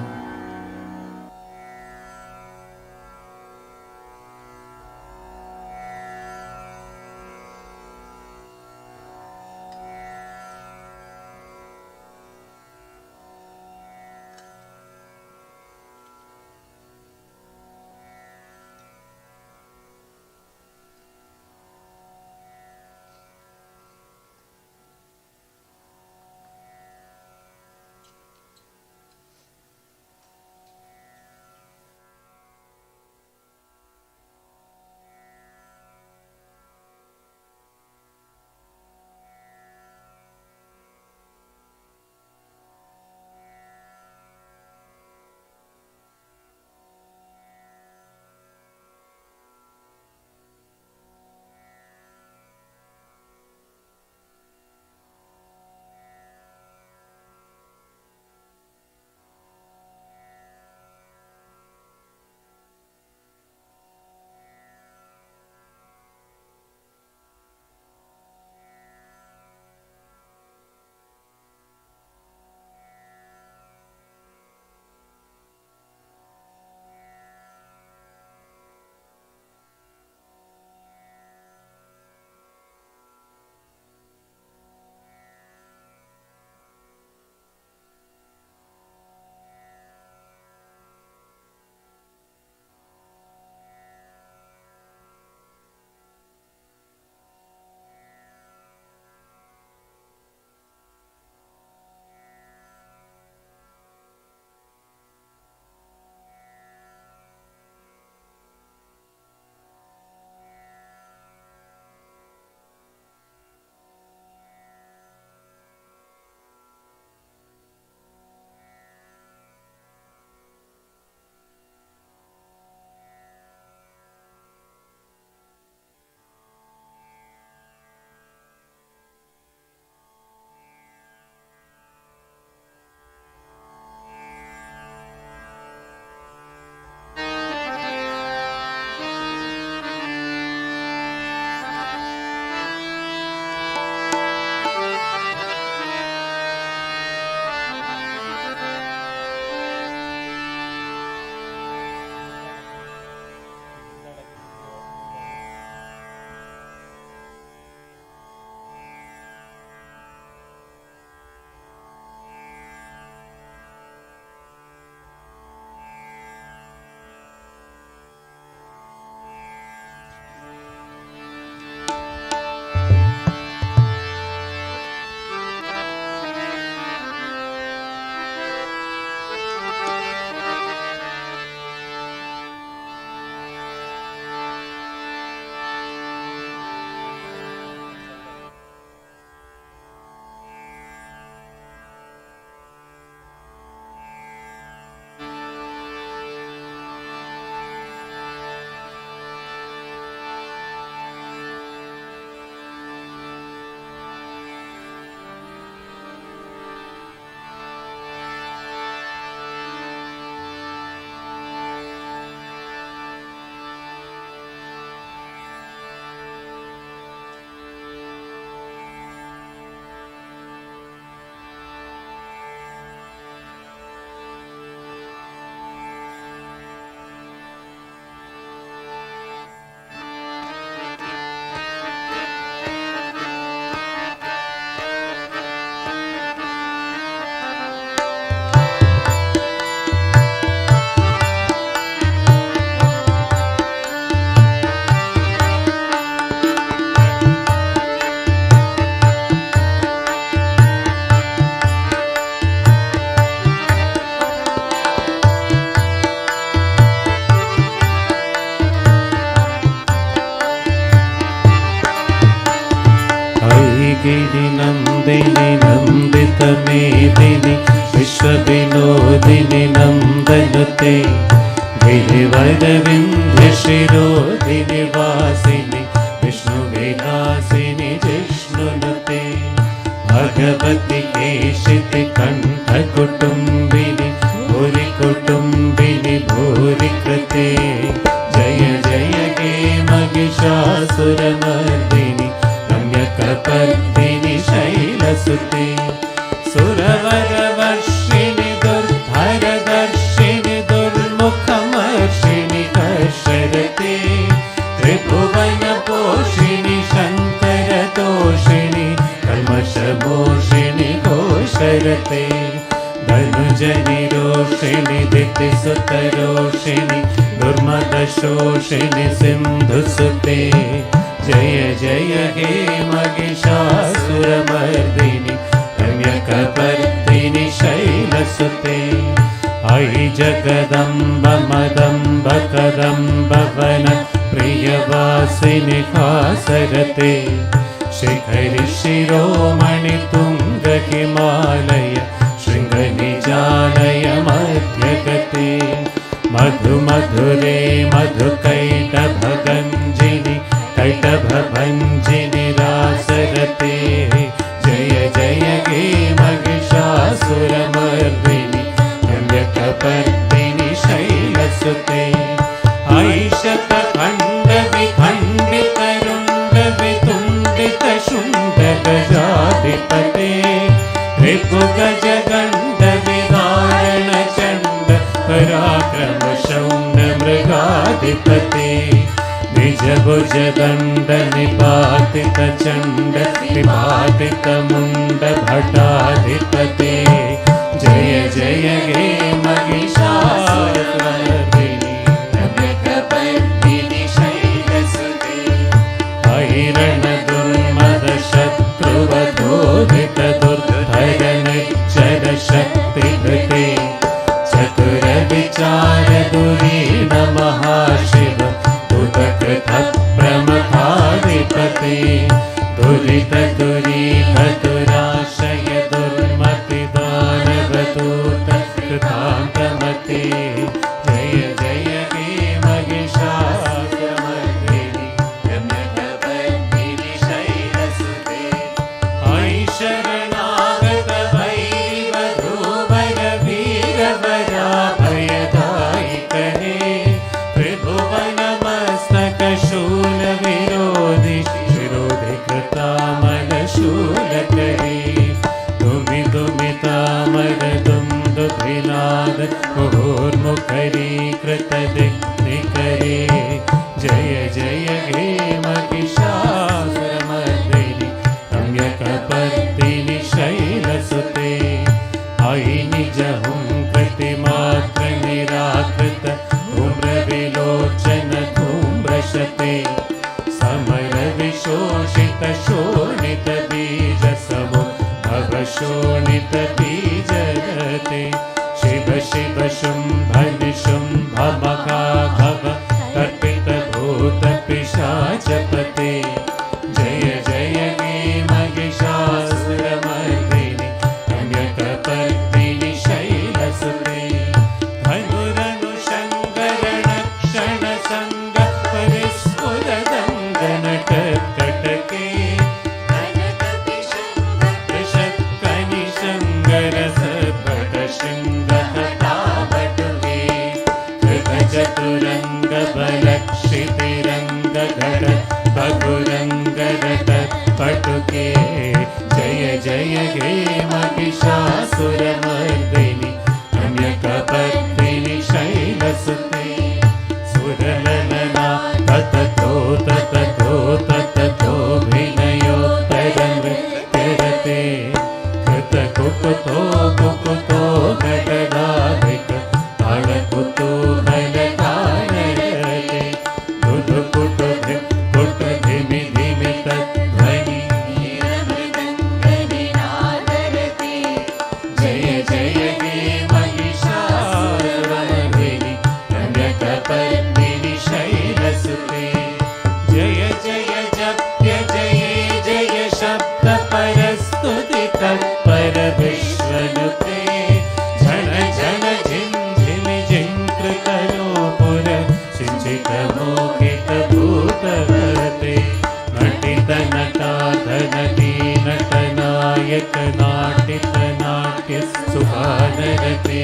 गिरि नन्दिनि नन्दितमेदिनि विश्वविनोदिनि नन्दनुते गिरिवरविन्ध्यशिरोधिनि वासिनि विष्णुविलासिनि जिष्णुनुते भगवति केशिति कण्ठकुटुम्बिनि भूरि कुटुम्बिनि भूरि कृते जय जय हे महिषासुरमर्दिनि रम्यकपर्दिनि शैलसुते सुरवरवर्षिणि दुर्धरदर्शिनि दुर्मुखमर्षिणि कर्षरते त्रिभुवनपोषिणि शङ्करतोषिणि कल्मषमोषिणि घोषरते धनुजनि रोषिणि दितिसुतरोषिणि दुर्मदशोषिणि सिन्धुसुते जय जय हे महिषासुरमर्दिनि रम्यकपर्दिनि शैलसुते अयि जगदम्ब मदम्ब कदम्ब वन प्रियवासिनि हासरते शिखरि शिरोमणि तुङ्ग हिमालय शृङ्गनिजालय मध्यगते मधु मधुरे मधुकैटभगञ्जिनि कैटभभञ्जिनि रासरते जय जय हे महिषासुरमर्दिनि रम्यकपर्दिनि शैलसुते ऐशतखण्डविखण्डितरुण्डवितुण्डितशुण्डगजाधिपते रिपुगजगण्डविधारणचण्ड पराक्रमशौण्डमृगाधिपते निजभुजदण्डनिपातितचण्ड निपातितमुण्डभटाधिपते जय जय हे महिषासुरमर्दिनि रम्यकपर्दिनि शैलसुते ऐरणदुर्मदशत्रुवधोदितदुर्धरनिच्चरशक्तिभृते चतुरविचारधुरीण महाशिव उदकृतप्रमथाधिपते दुरितदुरीहतुराशय दुर्मतिदानवदूत कृतान्तमते जय जय हे महिषासुरमर्दिनि रम्यकपर्दिनि शैलसुते ऐ शरणागत वैरिवधूवर वीरवराभयदायिकहे त्रिभुवनमस्तकशूलविरोधि शिरोधिकृतामलशूलकरे दुमिदुमितामरदुन्दुभिनाद मुहुर्मुखरीकृतदिग्निकरे जय जय हे महिषासुरमर्दिनि रम्यकपर्दिनि शैलसुते अयि निजहुं कृतिमात्रनिराकृत धूम्रविलोचन धूम्रशते समरविशोषितशोणितबीजसमो भवशोणितबीजरते शिव शिव शुम्भनिशुम्भमहाभव कल्पितभूतपिशाचपते जय जय हे महिषासुरमर्दिनि रम्यकपर्दिनि शैलसुते धनुरनुशङ्करणक्षणसङ्ग परिस्फुरदङ्गनटकटके षट्कनिशङ्गरसभटशृङ्गहतावटुके विश्वनुते झन झन झिं झिमि झिङ्कृतनूपुर सिञ्चितमोहितभूतवते नटितनटाधनटी नटनायक नाट्यसुभानरते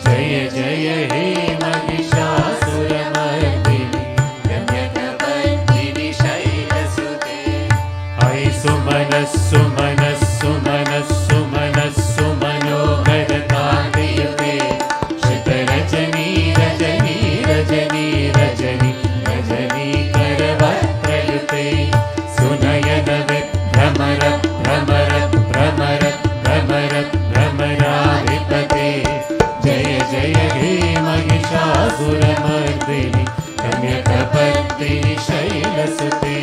जय जय हे महिषासुरमर्दिनि रम्यकपर्दिनि शैलसुते अयि सुमनस्सु मनस्सु मनस्सु मनस्सु मनोहरकान्तियुते श्रितरजनी रजनी रजनी रजनी रजनी करवक्त्रयुते सुनयन विभ्रमर भ्रमर भ्रमर भ्रमर भ्रमराधिपते जय जय हे महिषासुरमर्दिनि रम्यकपर्दिनि शैलसुते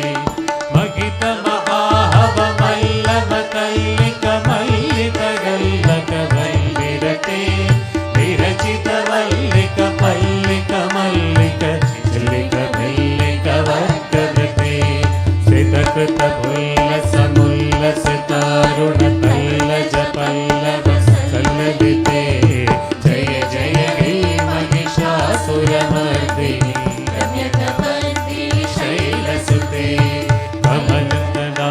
मगितमहाहवमल्लभतल्लिकमल्लिकगल्लकवल्लिरते विरचितवल्लिकपल्लिकमल्लिक चिल्लिकभिल्लिकवर्गवृते श्रितकृतपुल्लसमुल्लसितारुणतल्लजपल्लवसल्ललिते जय जय हे महिषासुरमर्दिनि रम्यकपर्दिनि शैलसुते कमलतना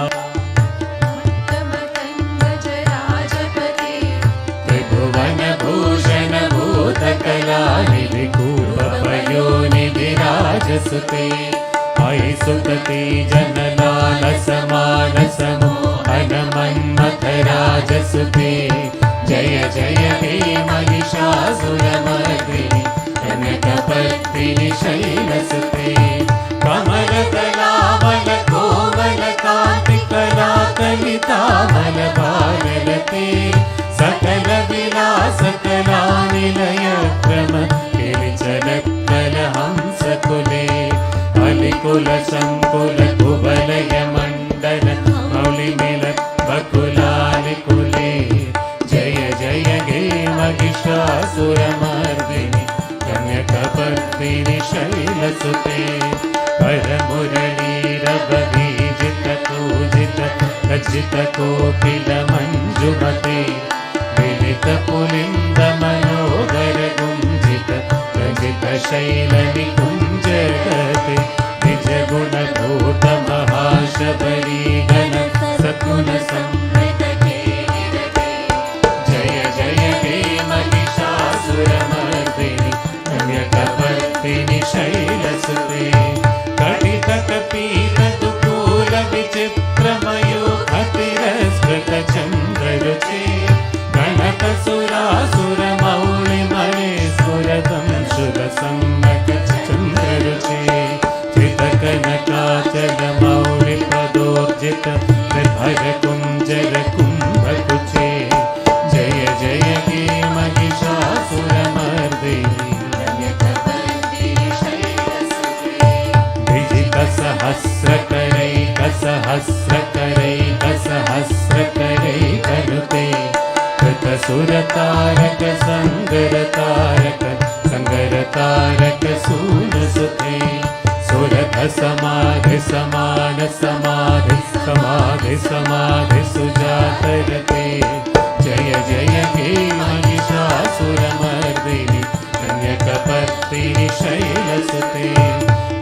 त्रिभुवनभूषण भूतकलानिधि कूपपयोनिधिराजसुते अयि सुतते जनलालसमानसमोहनमन्मथराजसुते जय जय हे महिषासुरमर्दिनि रम्यकपर्दिनि शैलसुते कमलदलामलकोमलकान्तिकलाकलितामलभारलते सकलविलासकलानिलयक्रम गिरिचलत्कलहंसकुले अलिकुलशङ्कुलकुवलयमण्डन मौलिमिलद्बकुलालिकुले जय जय हे महिषासुरमर्दिनि रम्यकपर्दिनि शैलसुते करमुरलीरवभीजितपूजित रचितकोकिलमञ्जुमते विलितपुलिन्दमनोहरगुञ्जित रचितशैलनिकुञ्जगते निजगुणभूतमहाशबरीगण सद्गुणसंवृतकेलिरते जय जय हे महिषासुरमर्दिनि रम्यकपर्दिनि शैलसुते कटितकपीतदुकूलविचित्रमयो अतिरस्कृतचन्द्ररुचे गणकसुरासुरमौलिमहेश्वरतं शुभसम्मकचन्द्ररुचे चितकनकाचलमौलिपदोर्जित निर्भरकुञ्जरकुम्भकुचे जय जय हे महिषासुरमर्दिनि रम्यकपर्दिनि शैलसुते विजितसहस्रकरैकसहस्रकरैकसहस्रकरैकनुते कृतसुरतारक सङ्गरतारक सङ्गरतारक सूनसुते सुरथ समाधि समान समाधि समाधि समाधि सुजातरते जय जय हे महिषासुरमर्दिनि रम्यकपर्दिनि शैलसुते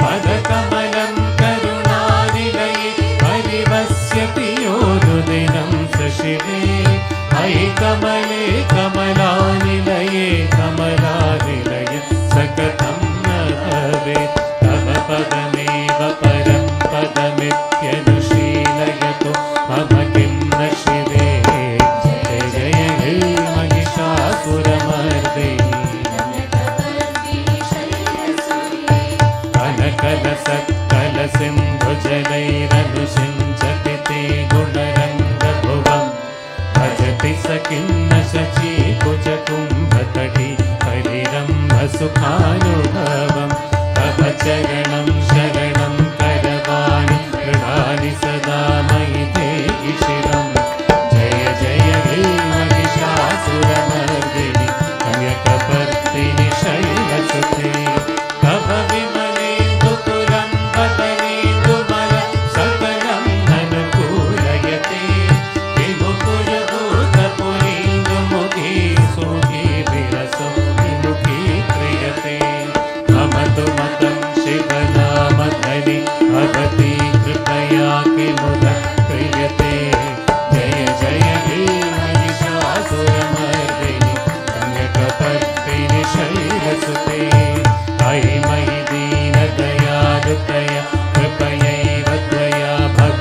पदकमलं करुणानिलये परिवस्यति योनुदिनं सशिवे अयि कमले कमलानिलये कमलानिलये सकतं न भवेत् तव पदमेव परं पदमित्यनुशीलयतु मम किं न शिवे जय जय हे महिषासुरमर्दिनि रम्यकपर्दिनि शैलसुते कनकलसत्कलसिन्धुजलैरनुषिञ्चति ते गुणरङ्गभुवं भजति स किन्न शचीकुचकुम्भतटी परिरम्भसुखानुभवं तव चरणं शरणं करवाणि गृहाणि सदा मयि देहि शिरं जय जय हे महिषासुरमर्दिनि रम्यकपर्दिनि शैलसुते तव विमलेन्दुकुलं वदनेन्दुमल सकलं अनुकूलयते विमुकुलभूतपुरी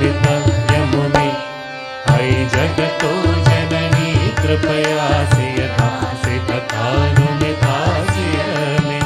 समर्पितव्यमुमे अयि जगतो जननी कृपयासि यथासि तथानुमितासि मे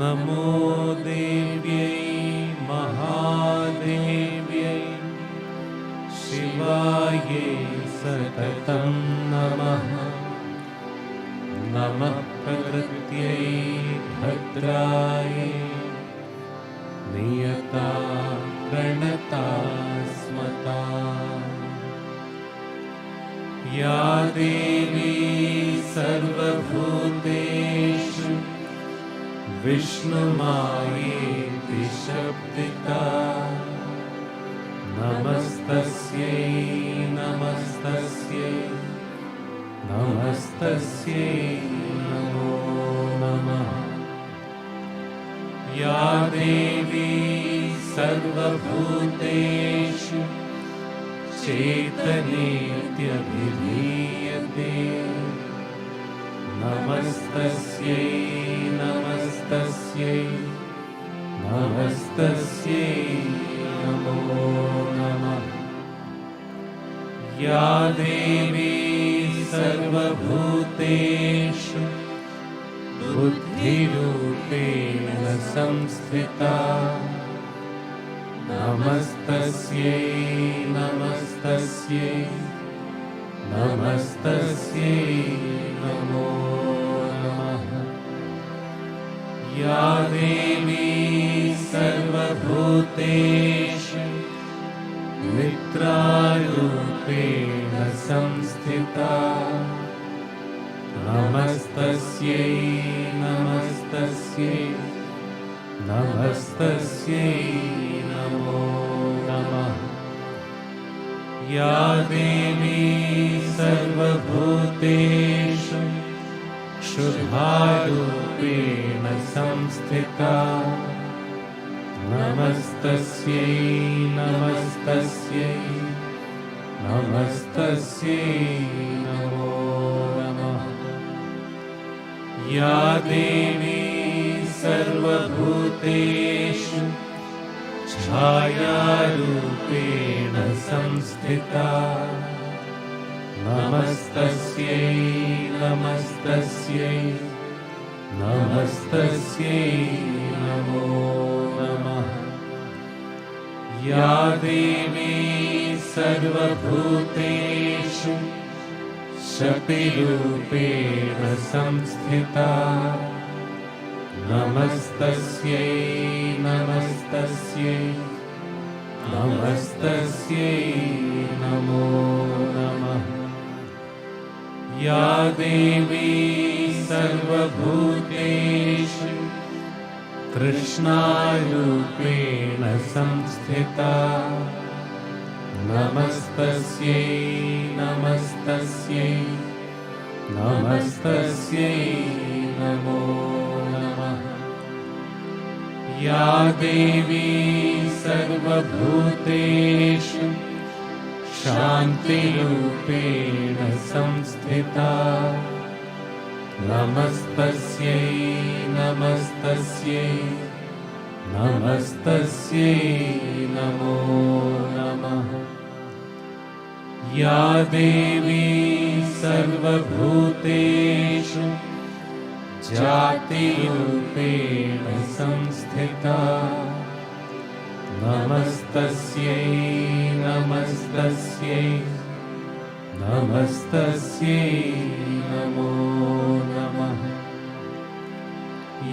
नमो देव्यै महादेव्यै शिवायै सततं नमः। नमः प्रकृत्यै भद्रायै नियता प्रणता स्मता। या देवी सर्वभूतेषु विष्णुमायेति शब्दिता नमस्तस्यै नमस्तस्यै नमो नमः। या देवी सर्वभूतेषु चैतन्येत्यभिधीयते नमस्तस्यै नमस्तस्यै नमस्तस्यै नमो नमः। या देवी सर्वभूतेषु बुद्धिरूपेण संस्थिता नमस्तस्यै नमस्तस्यै नमस्तस्यै नमो नमः। या देवी सर्वभूतेषु मित्रारूपेण संस्थिता नमस्तस्यै नमस्तस्यै नमस्तस्यै नमो नमः। या देवी सर्वभूतेषु शुभारूपेण संस्थिता नमस्तस्यै नमस्तस्यै नमस्तस्यै नमो नमः। या देवी सर्वभूतेषु छायारूपेण संस्थिता नमस्तस्यै नमस्तस्यै नमस्तस्यै नमो नमः। या देवी सर्वभूतेषु शक्तिरूपेण संस्थिता नमस्तस्यै नमस्तस्यै नमस्तस्यै नमो नमः। या देवी सर्वभूतेषु तृष्णारूपेण संस्थिता नमस्तस्यै नमस्तस्यै नमस्तस्यै नमो नमः। या देवी सर्वभूतेषु शान्तिरूपेण संस्थिता नमस्तस्यै नमस्तस्यै नमस्तस्यै नमो नमः। या देवी सर्वभूतेषु जातिरूपेण संस्थिता नमस्तस्यै नमस्तस्यै नमस्तस्यै नमो नमः।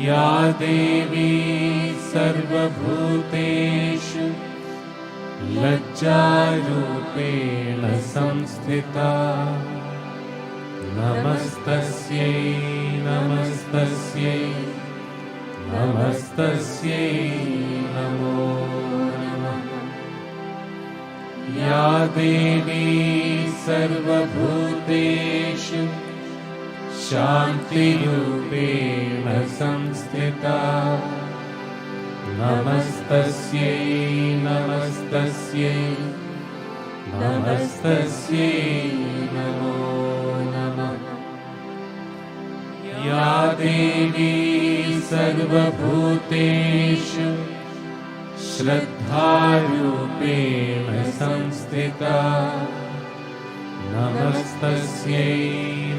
या देवी सर्वभूतेषु लज्जारूपेण संस्थिता नमस्तस्यै नमस्तस्यै नमस्तस्यै नमो नमः। या देवी सर्वभूतेषु शान्तिरूपेण संस्थिता नमस्तस्यै नमस्तस्यै नमस्तस्यै नमो नमः। या देवी सर्वभूतेषु श्रद्धारूपेण संस्थिता नमस्तस्यै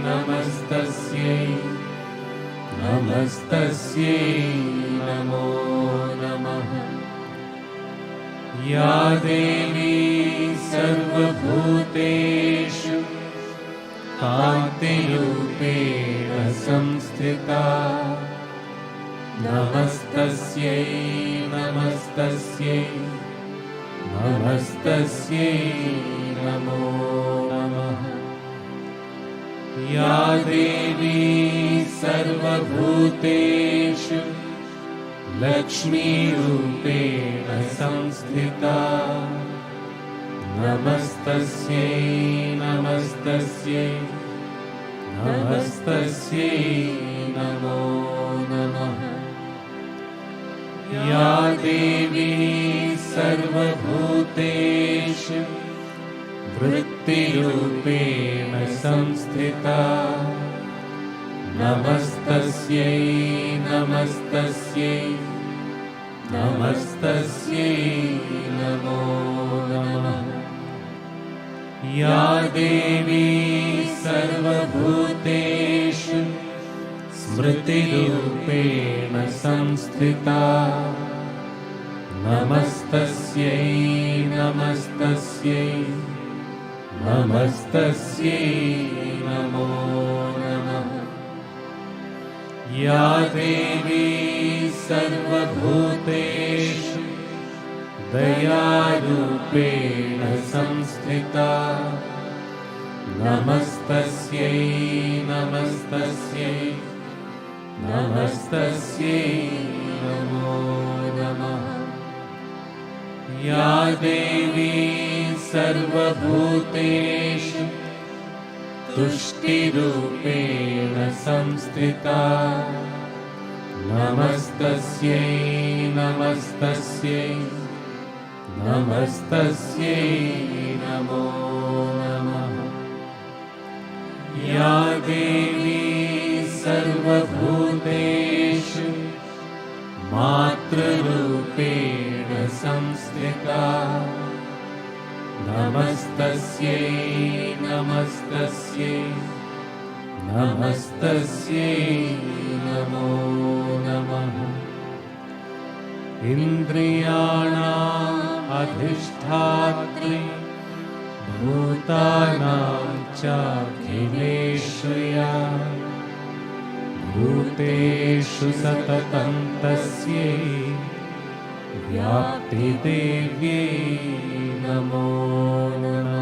नमस्तस्यै नमस्तस्यै नमो नमः। या देवी सर्वभूतेषु कान्तिरूपेण संस्थिता नमस्तस्यै नमस्तस्यै नमस्तस्यै नमो नमः। या देवी सर्वभूतेषु लक्ष्मीरूपेण संस्थिता नमस्तस्यै नमस्तस्यै नमस्तस्यै नमो नमः। या देवी सर्वभूतेषु वृत्तिरूपेण संस्थिता नमस्तस्यै नमस्तस्यै नमस्तस्यै नमो नमः। या देवी सर्वभूतेषु स्मृतिरूपेण संस्थिता नमस्तस्यै नमस्तस्यै नमस्तस्यै नमो नमः। या देवी सर्वभूतेषु दयारूपेण संस्थिता नमस्तस्यै नमस्तस्यै नमस्तस्यै नमो नमः। या देवी सर्वभूतेषु तुष्टिरूपेण संस्थिता नमस्तस्यै नमस्तस्यै नमस्तस्यै नमो नमः। या देवी सर्वभूतेषु मातृरूपेण संस्थिता नमस्तस्यै नमस्तस्यै नमस्तस्यै नमो नमः। इन्द्रियाणाम् अधिष्ठात्री भूतानां चाखिलेश्वया भूतेषु सततं तस्यै व्याप्तिदेव्यै नमो नमः।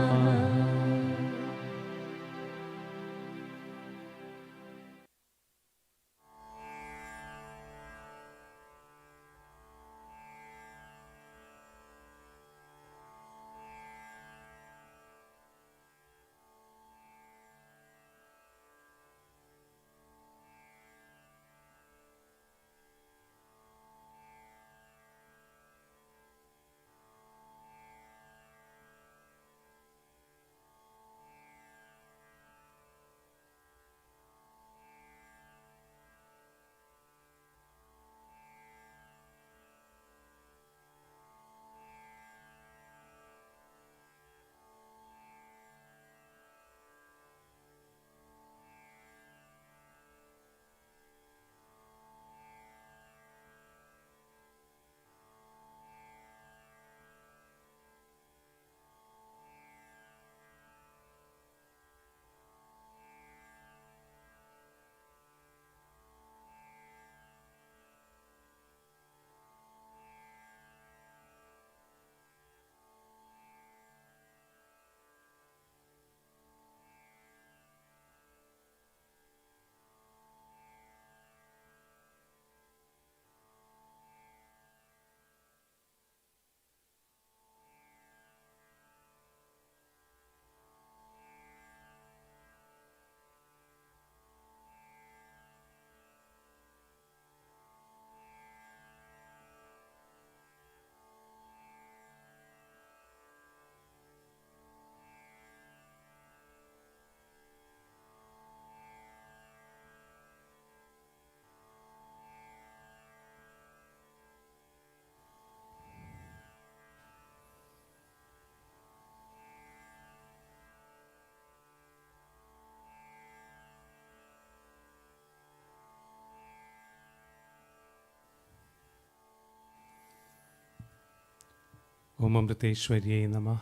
Om Amriteshwarye Namah.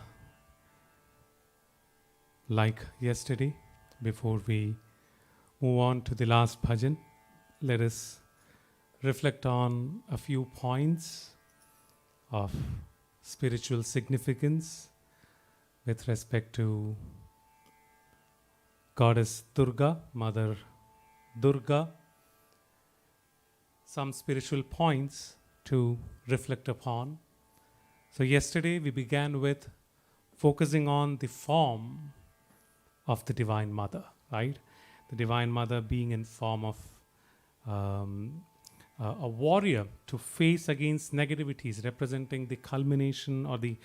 Like yesterday, before we move on to the last bhajan, let us reflect on a few points of spiritual significance with respect to Goddess Durga, Mother Durga. Some spiritual points to reflect upon. So yesterday we began with focusing on the form of the Divine Mother, right? the Divine Mother being in form of a warrior to face against negativities, representing the culmination or the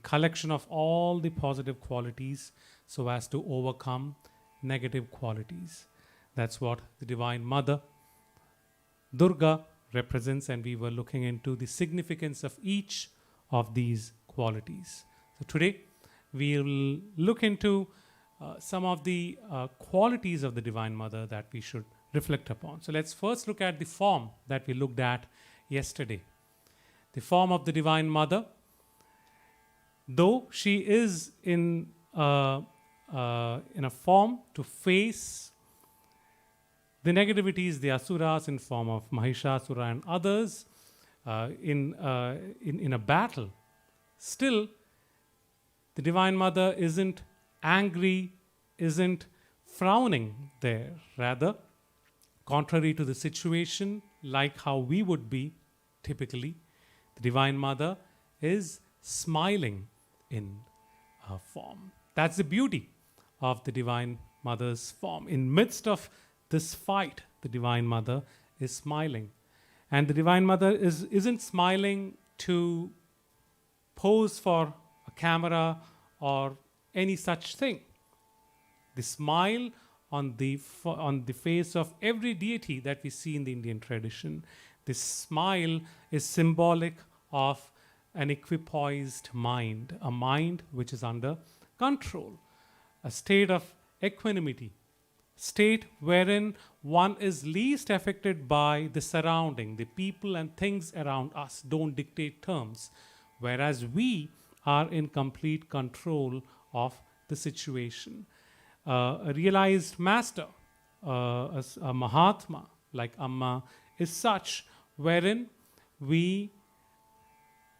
collection of all the positive qualities so as to overcome negative qualities. That's what the Divine Mother Durga represents, and we were looking into the significance of each of these qualities. So today we'll look into some of the qualities of the Divine Mother that we should reflect upon. So let's first look at the form that we looked at yesterday. The form of the Divine Mother, though she is in a form to face the negativities, the asuras in form of Mahishasura and others in a battle, still the Divine Mother isn't angry, isn't frowning there. Rather, contrary to the situation, like how we would be typically, the Divine Mother is smiling in her form. That's the beauty of the Divine Mother's form. In midst of this fight, the Divine Mother is smiling. And the Divine Mother isn't smiling to pose for a camera or any such thing. The smile on the face of every deity that we see in the Indian tradition, this smile is symbolic of an equipoised mind, a mind which is under control, a state of equanimity, state wherein one is least affected by the surrounding, the people and things around us don't dictate terms, whereas we are in complete control of the situation. A realized master, a Mahatma like Amma, is such wherein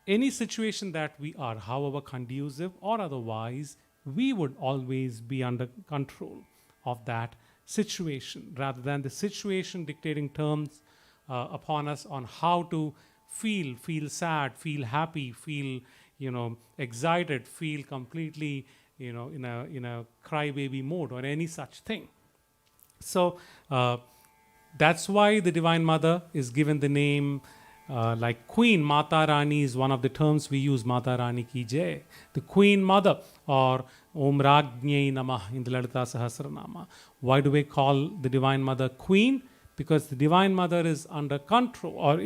any situation that we are, however conducive or otherwise, we would always be under control of that situation, rather than the situation dictating terms upon us on how to feel sad, feel happy, feel excited, feel completely in a crybaby mode or any such thing. So that's why the Divine Mother is given the name like Queen. Mata Rani is one of the terms we use, Mata Rani ki jai, the Queen Mother, or Om Rajnyai Namah in the Lalita Sahasranama. Why do we call the Divine Mother Queen? Because the Divine Mother is under control, or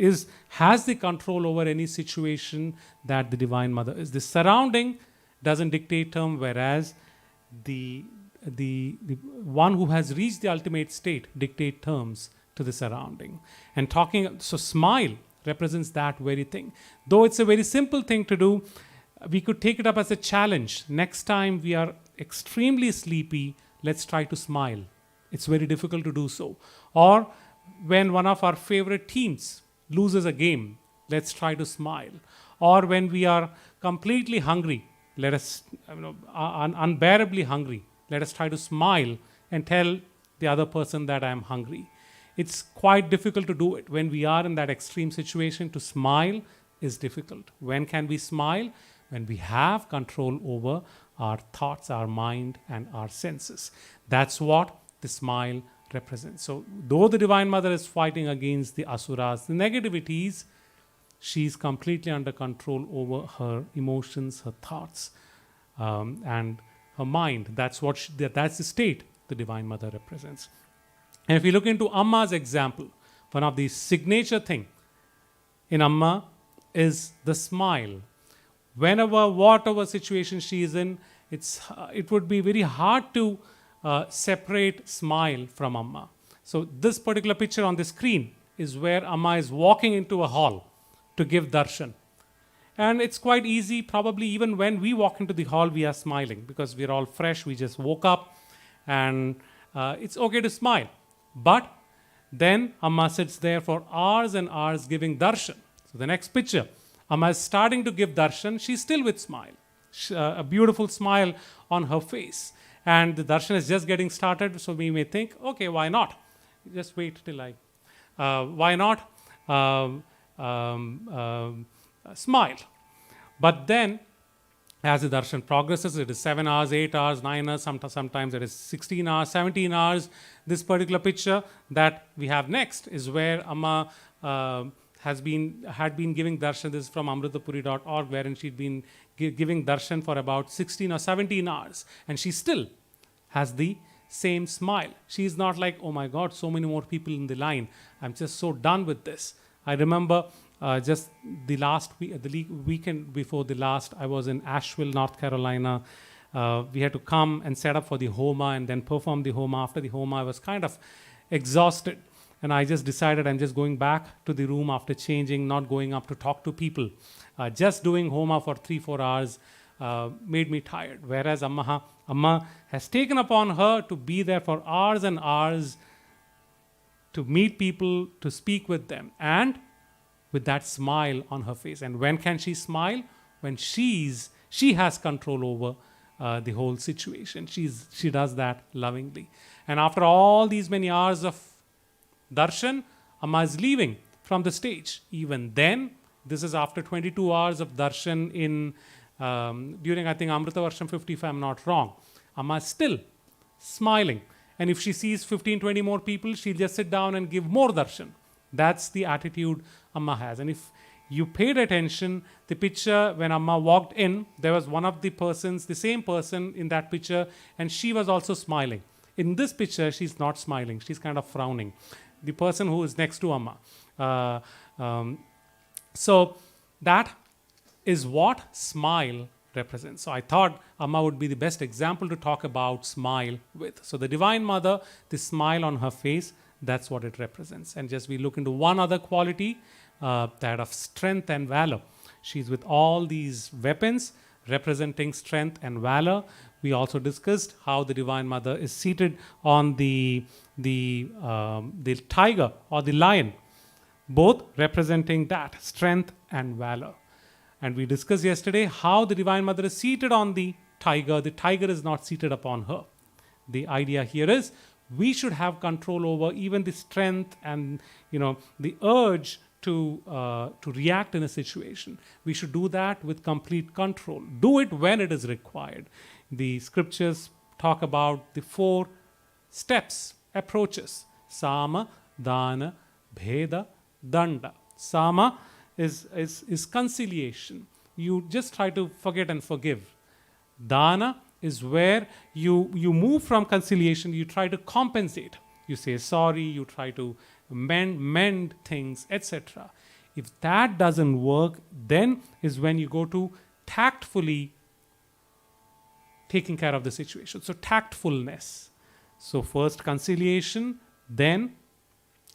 has the control over any situation that the Divine Mother is. The surrounding doesn't dictate term, whereas the one who has reached the ultimate state dictate terms to the surrounding. And so smile represents that very thing. Though it's a very simple thing to do, we could take it up as a challenge. Next time we are extremely sleepy, let's try to smile. It's very difficult to do so. Or when one of our favorite teams loses a game, let's try to smile. Or when we are completely hungry, let us, unbearably hungry, let us try to smile and tell the other person that I am hungry. It's quite difficult to do it. When we are in that extreme situation, to smile is difficult. When can we smile? When we have control over our thoughts, our mind, and our senses. That's what the smile represents. So though the Divine Mother is fighting against the asuras, the negativities, she's completely under control over her emotions, her thoughts, and her mind. That's that's the state the Divine Mother represents. And if we look into Amma's example, one of the signature thing in Amma is the smile. Whatever situation she is in, it would be very hard to separate smile from Amma. So this particular picture on the screen is where Amma is walking into a hall to give darshan. And it's quite easy, probably even when we walk into the hall, we are smiling because we're all fresh, we just woke up, and it's okay to smile. But then Amma sits there for hours and hours giving darshan. So the next picture, Amma is starting to give darshan, she's still with smile, a beautiful smile on her face. And the darshan is just getting started, so we may think, okay, why not? Just wait till why not smile? But then As the darshan progresses, it is 7 hours, 8 hours, 9 hours, sometimes it is 16 hours, 17 hours. This particular picture that we have next is where Amma had been giving darshan. This is from amritapuri.org, wherein she'd been giving darshan for about 16 or 17 hours, and she still has the same smile. She is not like, oh my God, so many more people in the line. I'm just so done with this. I remember just the last weekend before the last, I was in Asheville, North Carolina. We had to come and set up for the Homa and then perform the Homa. After the Homa, I was kind of exhausted. And I just decided I'm just going back to the room after changing, not going up to talk to people. Just doing Homa for 3-4 hours made me tired. Whereas Amma has taken upon her to be there for hours and hours, to meet people, to speak with them, and with that smile on her face. And when can she smile? When she has control over the whole situation. She does that lovingly. And after all these many hours of darshan, Amma is leaving from the stage. Even then, this is after 22 hours of darshan in during, I think, Amrita Varsham 50, if I'm not wrong. Amma is still smiling. And if she sees 15-20 more people, she'll just sit down and give more darshan. That's the attitude Amma has. And if you paid attention, the picture when Amma walked in, there was one of the persons, the same person in that picture, and she was also smiling. In this picture, she's not smiling. She's kind of frowning. The person who is next to Amma. So that is what smile represents. So I thought Amma would be the best example to talk about smile with. So the Divine Mother, the smile on her face, that's what it represents. And just we look into one other quality, that of strength and valor. She's with all these weapons representing strength and valor. We also discussed how the Divine Mother is seated on the tiger or the lion, both representing that strength and valor. And we discussed yesterday how the Divine Mother is seated on the tiger. The tiger is not seated upon her. The idea here is we should have control over even the strength and the urge to react in a situation. We should do that with complete control. Do it when it is required. The scriptures talk about the 4 steps, approaches: Sama, Dana, Bheda, Danda. Sama is conciliation. You just try to forget and forgive. Dana is where you move from conciliation, you try to compensate. You say sorry, you try to mend things, etc. If that doesn't work, then is when you go to tactfully taking care of the situation. So tactfulness. So first conciliation, then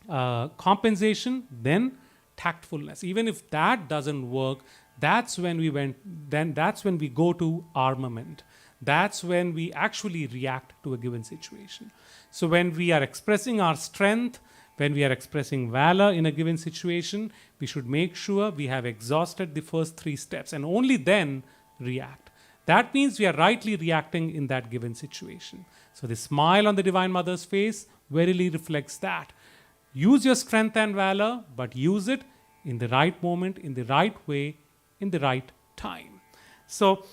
compensation, then tactfulness. Even if that doesn't work, that's when we go to armament. That's when we actually react to a given situation. So when we are expressing our strength, when we are expressing valor in a given situation, we should make sure we have exhausted the first 3 steps and only then react. That means we are rightly reacting in that given situation. So the smile on the Divine Mother's face verily reflects that. Use your strength and valor, but use it in the right moment, in the right way, in the right time. So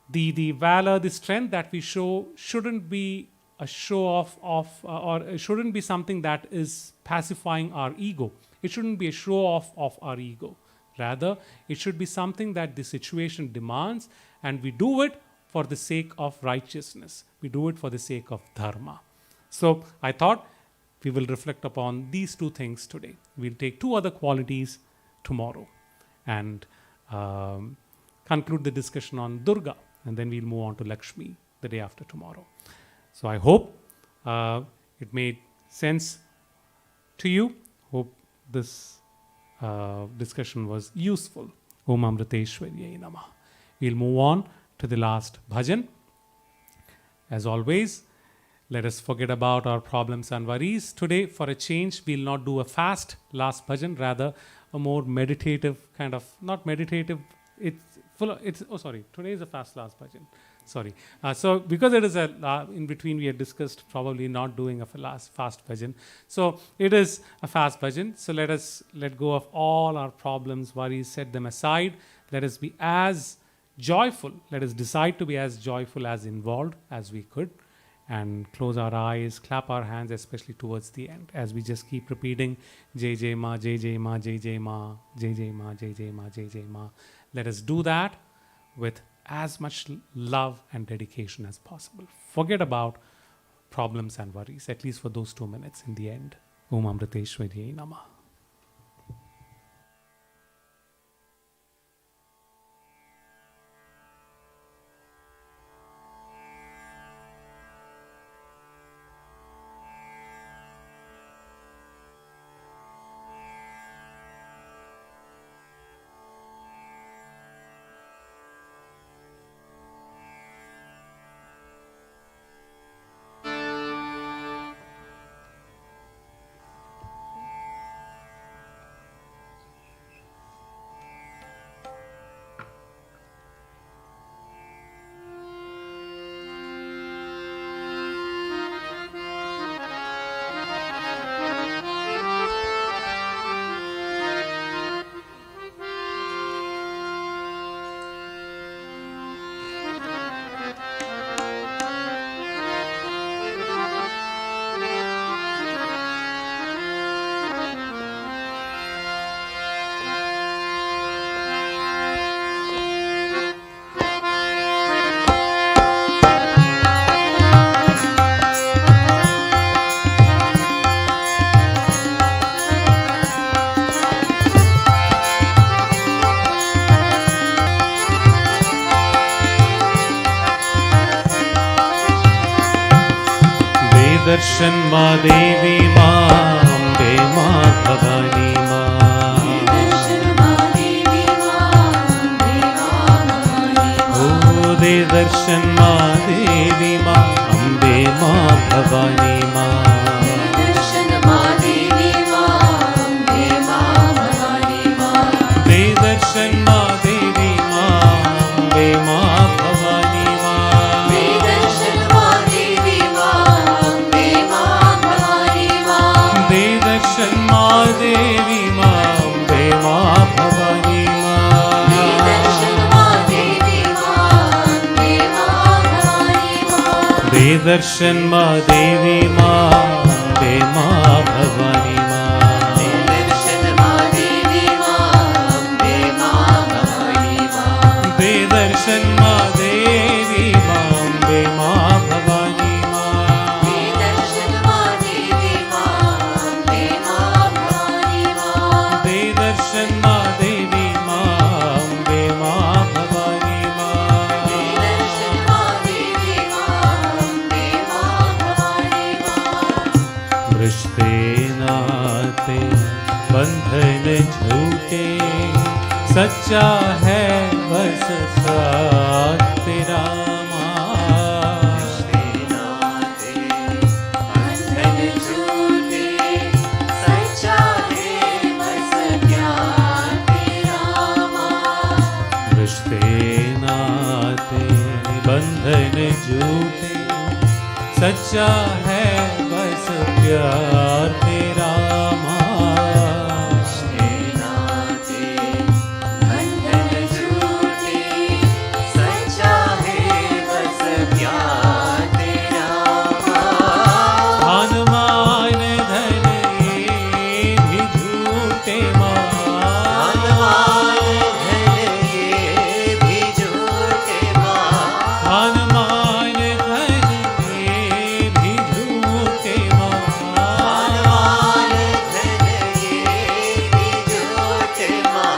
the valor, the strength that we show shouldn't be a show off or it shouldn't be something that is pacifying our ego. It shouldn't be a show off of our ego. Rather, it should be something that the situation demands, and we do it for the sake of righteousness. We do it for the sake of dharma. So I thought we will reflect upon these 2 things today. We'll take 2 other qualities tomorrow and conclude the discussion on Durga, and then we'll move on to Lakshmi the day after tomorrow. So I hope it made sense to you. Hope this discussion was useful. Om Amriteshwariyai Namah. We'll move on to the last bhajan. As always, let us forget about our problems and worries. Today, for a change, we'll not do a fast last bhajan, rather a more meditative kind of, not meditative, today is a fast last bhajan. Sorry. So because it is in between we had discussed probably not doing a fast bhajan. So it is a fast bhajan. So let go of all our problems, worries, set them aside. Let us be as joyful. Let us decide to be as joyful, as involved as we could, and close our eyes, clap our hands, especially towards the end, as we just keep repeating Jai Jai Ma, Jai Jai Ma, Jai Jai Ma, Jai Jai Ma, Jai Jai Ma, Jai Jai Ma. Let us do that with as much love and dedication as possible. Forget about problems and worries, at least for those 2 minutes in the end. Om Amriteshwariyai Namah. दर्शन माँ देवी माँ अम्बे माँ भवानी माँ दर्शन माँ देवी माँ अम्बे माँ भवानी माँ दे दर्शन माँ देवी माँ अम्बे माँ भवानी माँ दर्शन माँ देवी माँ अम्बे माँ भवानी माँ दे दर्शन माँ देवी माँ अम्बे माँ भवानी माँ दे दर्शन माँ देवी माँ अम्बे माँ भवानी माँ दे दर्शन माँ देवी माँ अम्बे माँ भवानी माँ दे दर्शन माँ देवी माँ अम्बे माँ भवानी माँ दे दर्शन माँ देवी माँ अम्बे माँ भवानी माँ दे दर्शन माँ देवी माँ अम्बे माँ भवानी माँ दे दर्शन माँ देवी माँ अम्बे माँ भवानी माँ दे दर्शन माँ देवी माँ अम्बे माँ भवानी माँ दे दर्शन माँ देवी माँ अम्बे माँ भवानी माँ दे दर्शन माँ देवी माँ अम्बे माँ भवानी माँ रिश्ते नाते बंधन झूठे सच्चा है बस साथ तेरा माँ रिश्ते नाते बंधन झूठे सच्चा है बस प्यार तेरा माँ रिश्ते नाते बंधन झूठे सच्चा है बस प्यार तेरा माँ रिश्ते नाते बंधन झूठे सच्चा है बस प्यार तेरा माँ मान मान धन ये भी झूठे माँ मान मान धन ये भी झूठे माँ मान मान धन ये भी झूठे माँ मान मान धन ये भी झूठे माँ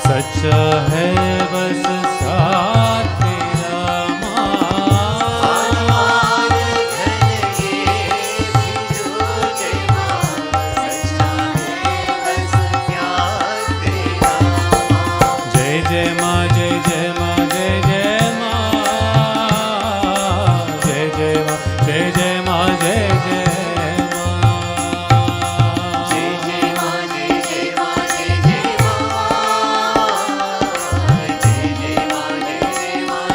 सच्चा है बस साथ तेरा माँ मान मान धन ये भी झूठे माँ सच्चा है बस प्यार तेरा माँ जय जय माँ जय जय माँ जय जय माँ जय जय माँ जय जय माँ जय जय माँ जय जय माँ जय जय माँ जय जय माँ जय जय माँ जय जय माँ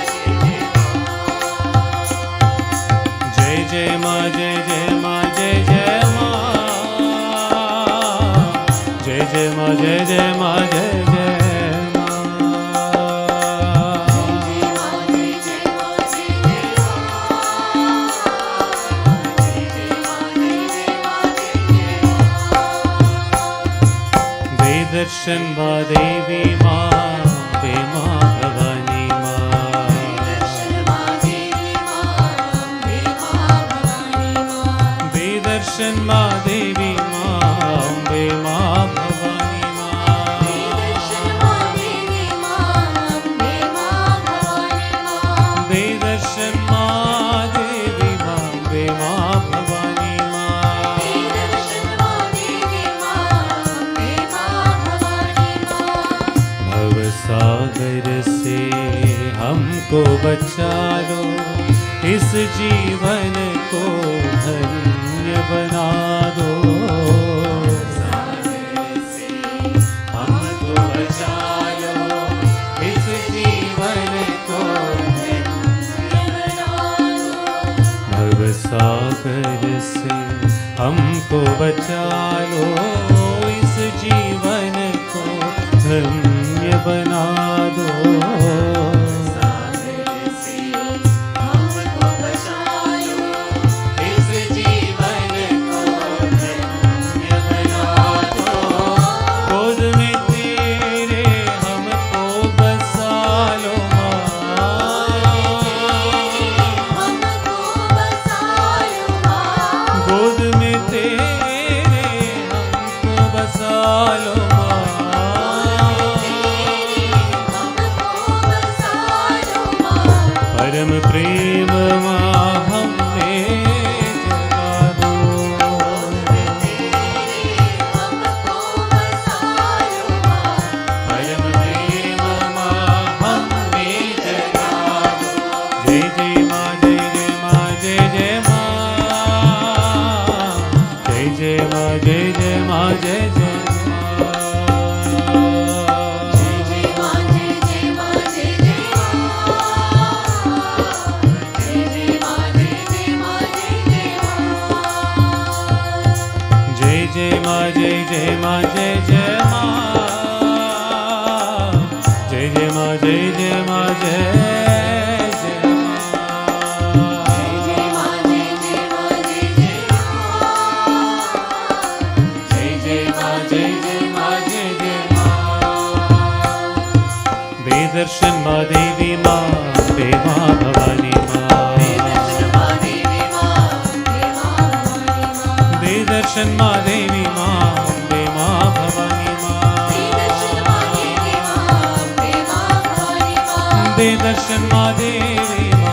जय जय माँ जय जय माँ जय जय माँ जय जय माँ जय जय माँ जय जय माँ जय जय दर्शन माँ देवी माँ अम्बे माँ भवानी माँ। दे दर्शन माँ देवी माँ अम्बे माँ भवानी माँ। दे दर्शन माँ देवी माँ अम्बे माँ भवानी माँ। भव सागर से हमको बचा लो, इस जीवन को धन्य बना दो। सागर से हमको बचा लो, इस जीवन को धन्य बना दो। भव सागर से हमको बचा लो, इस जीवन को धन्य बना दो। परम प्रेम माँ हमें जगा दो। परम प्रेम माँ हमें जगा दो। जय जय माँ जय जय माँ जय जय माँ। जय जय माँ जय जय माँ जय जय। जय माँ जय जय माँ जय जय माँ। जय जय माँ जय जय माँ जय जय माँ। जय माँ जय जय माँ जय जय माँ। जय जय माँ जय जय माँ जय जय माँ। दे दर्शन माँ देवी माँ अम्बे माँ भवानी माँ। दे दर्शन माँ देवी माँ अम्बे माँ भवानी माँ। दे दर्शन माँ देवी माँ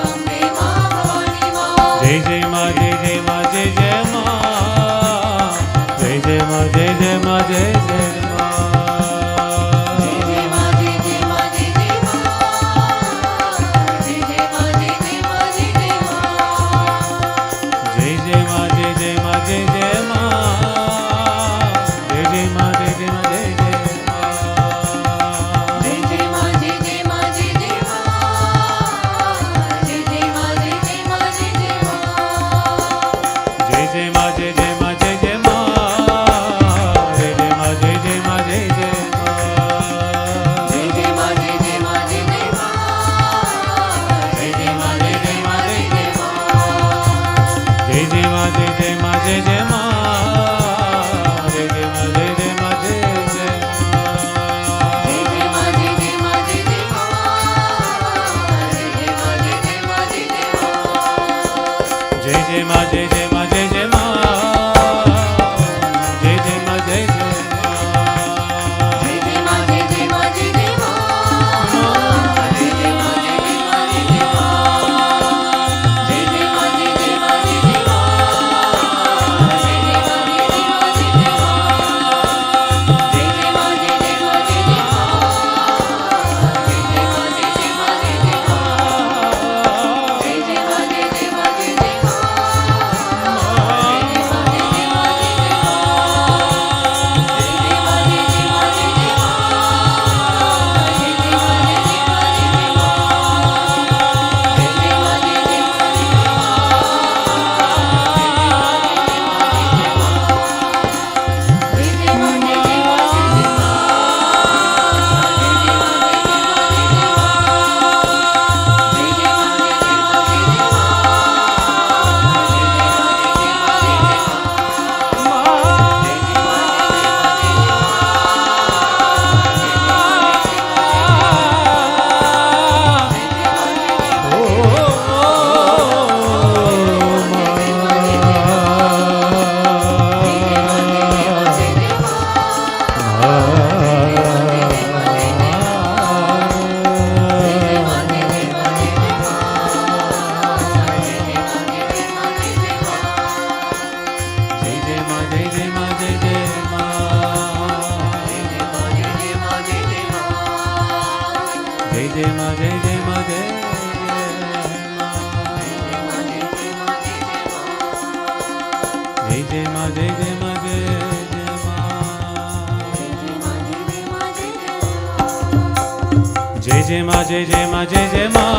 अम्बे माँ भवानी माँ। जय जय माँ जय जय माँ जय जय माँ। जय जय माँ जय जय माँ जय जय माँ। जय जय माँ जय जय माँ जय जय माँ जय जय माँ जय जय जय माँ जय जय माँ जय जय माँ जय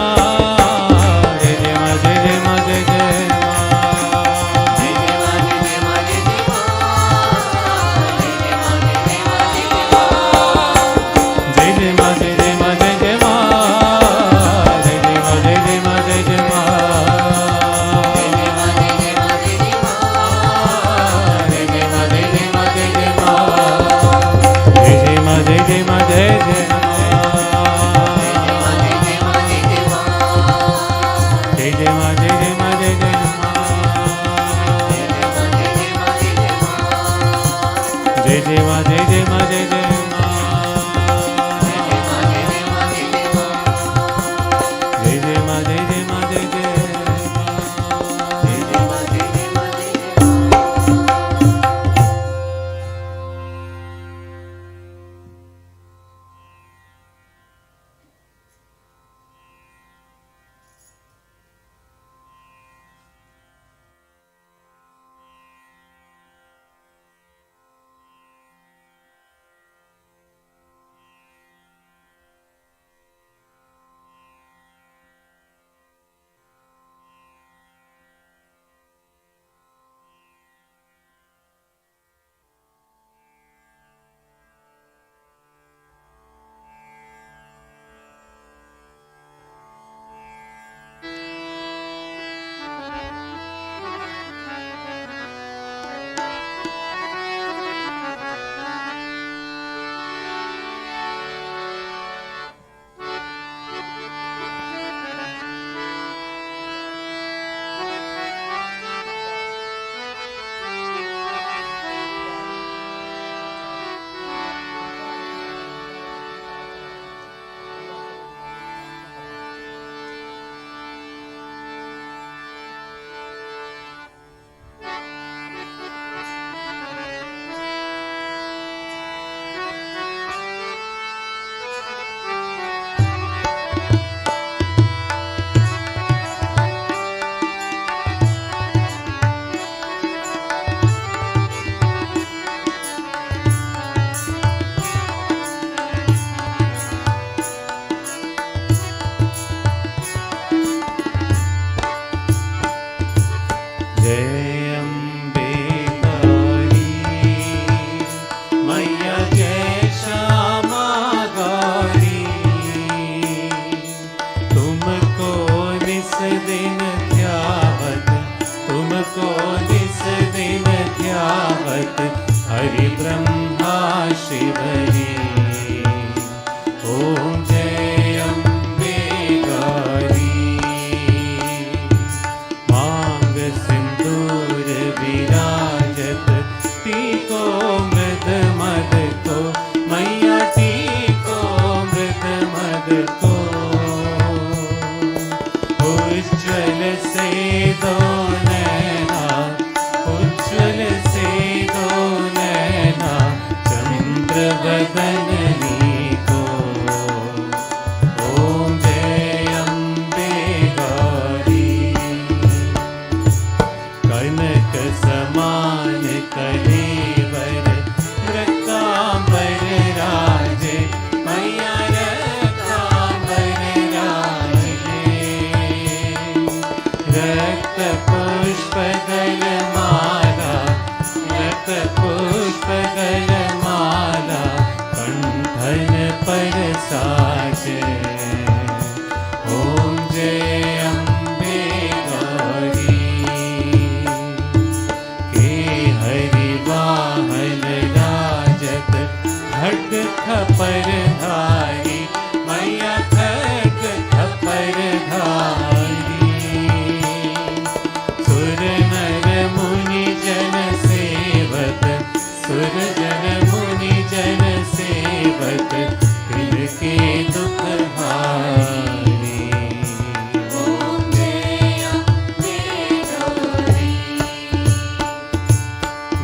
जय माँ जय जय माँ जय जय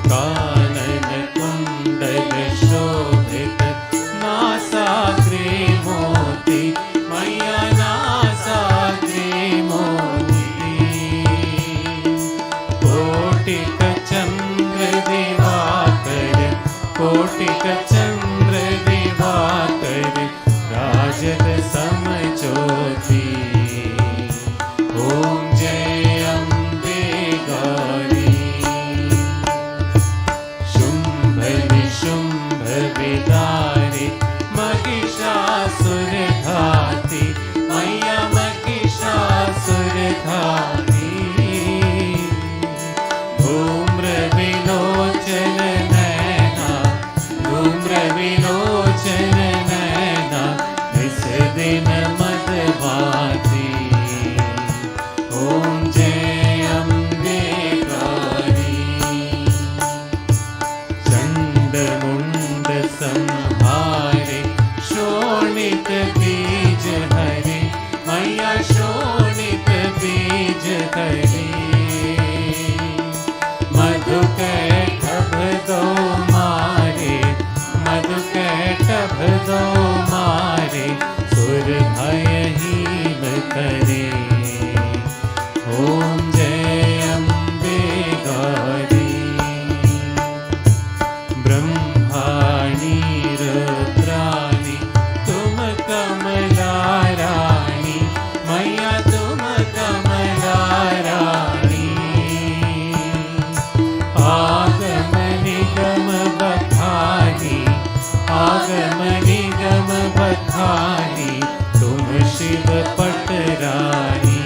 कानन कुंडल शोभित नासा दो मारे, सुर भयहीन करे। ओम जय अम्बे गौरी। ब्रह्माणी रुद्राणी तुम कमला रानी, मैया तुम कमला रानी। आगम निगम बखानी, आगम निगम बखानी, तुम शिव पटरानी।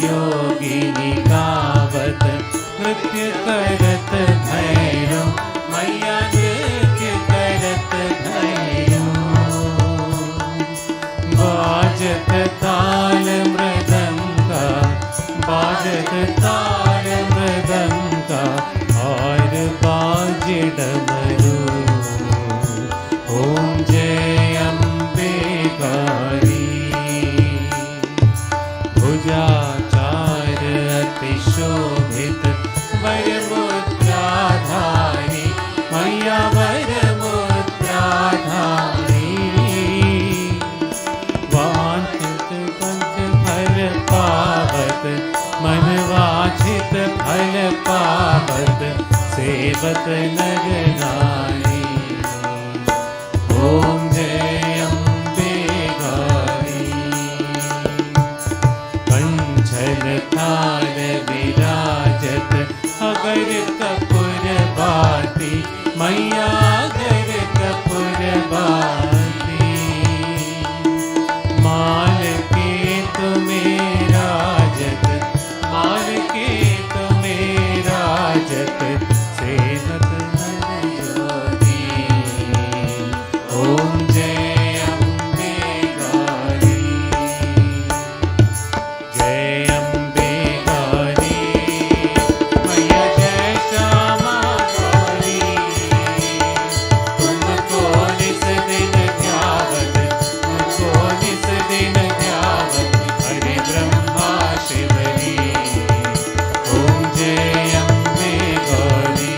योगिनी गावत नृत्य करत भैरो, मैया नृत्य करत भैरो। बाजत ताल मृदंगा, बाजत ताल मृदंगा, और बाजे डमरू। ओम जय अम्बे गौरी। भुजाचार अति शोभित वरमुद्राधारी, मैया वरमुद्राधारी। वांछित पंच फल पावत, मन वांछित फल पावत, सेवत नर नारी। ओम जय अम्बे गौरी। कंचन थाल विराजत अगर कपूर बाती, मैया अगर कपूर बाती। माल के तुम्हें राजत, माल के तुम्हें राजत, सेवत नर जोगी। ओम जय अम्बे गौरी। जय अम्बे गौरी, मैया जय श्यामा गौरी। तुमको निस दिन ध्यावत, तुमको निस दिन ध्यावत, हरे ब्रह्मा शिवरी। ओम जय अम्बे गौरी।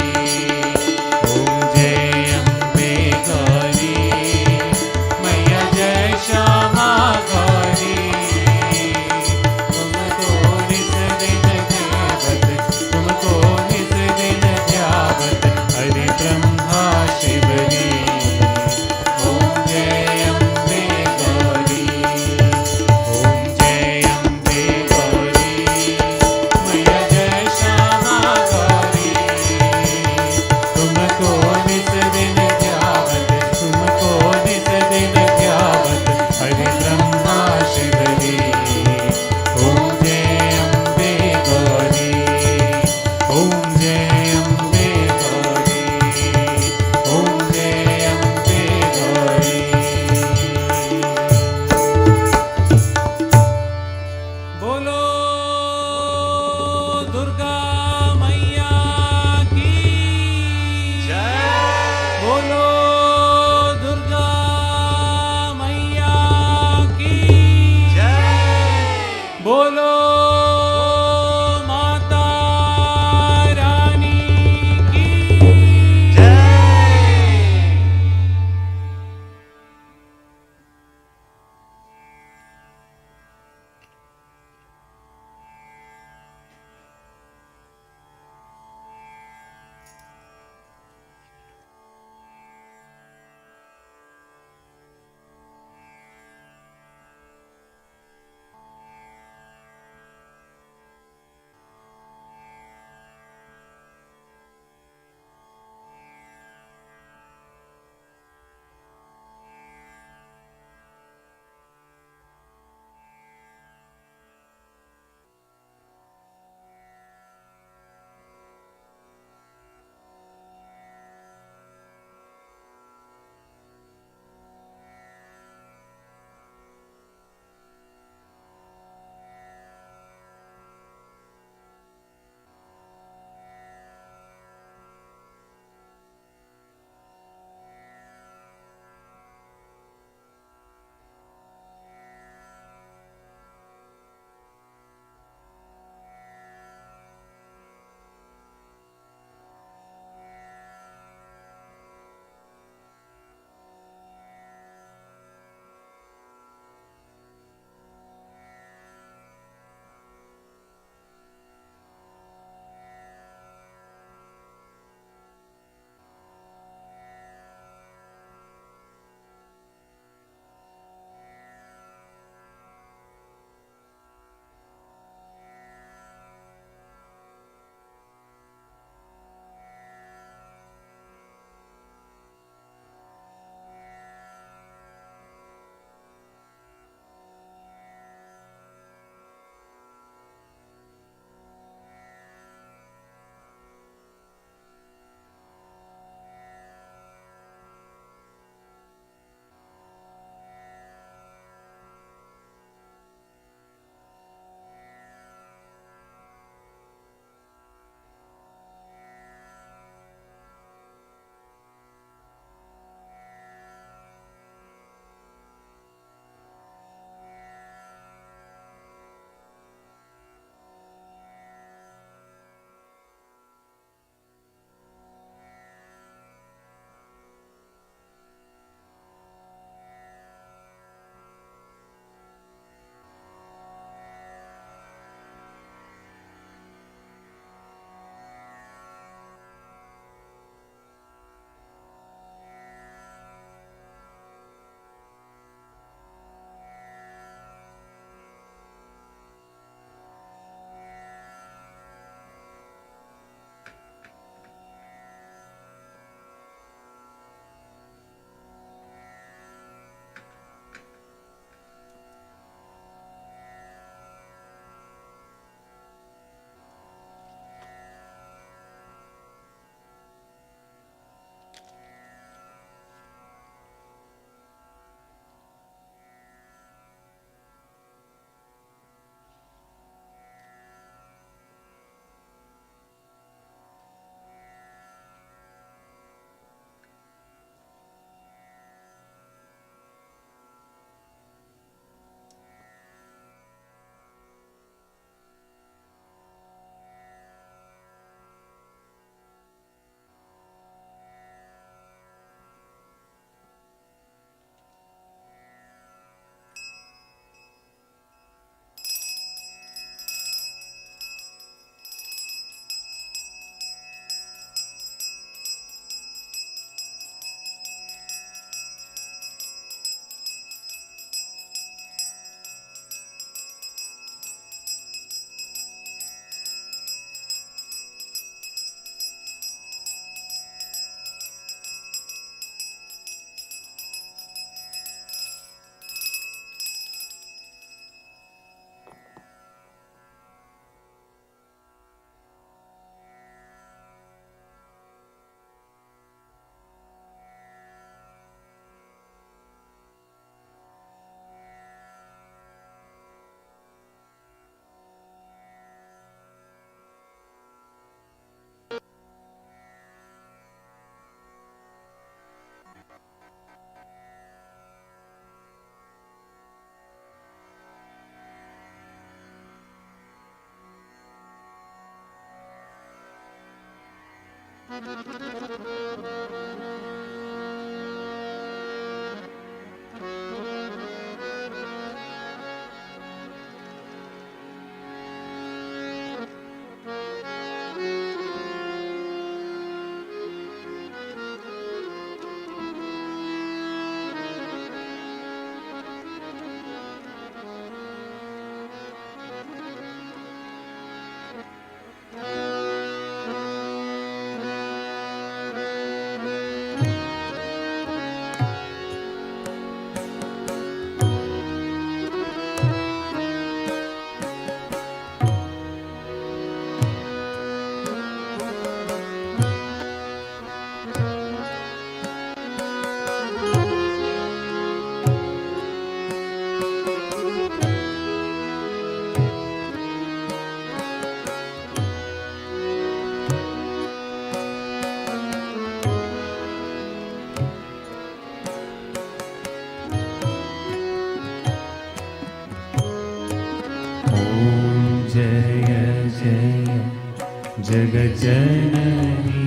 जगज्जननी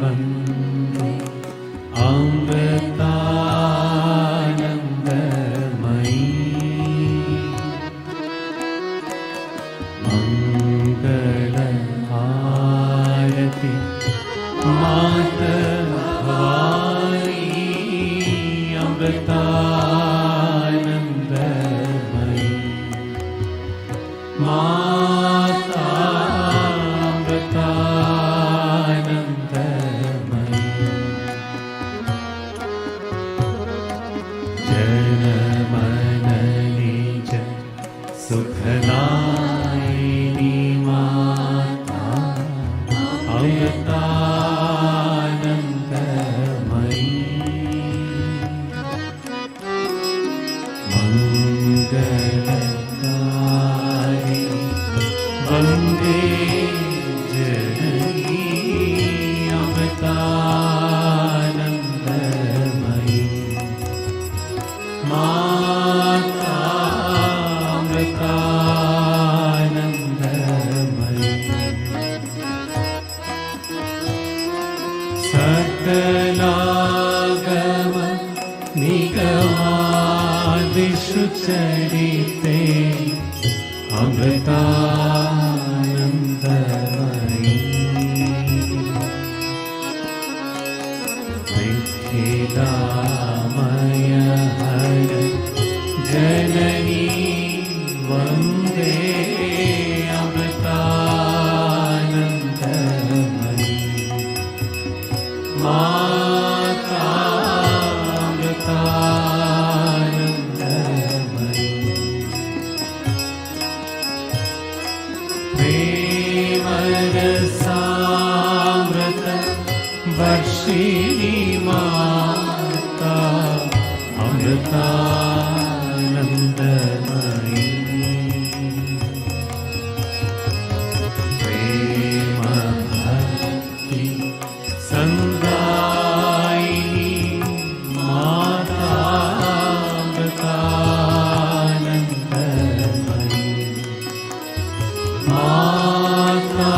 वन्दे अमृतानन्दमयी मङ्गलहारति मातर्भवानी अमृतानन्दमयी चरिते अमृतानन्दमयी निखिलामय हर जननी वन्दे अमृतानन्दमयी माता वर्षिणी माता अमृतानन्दमयी प्रेम भक्ति संदायिनी माता अमृतानन्दमयी माता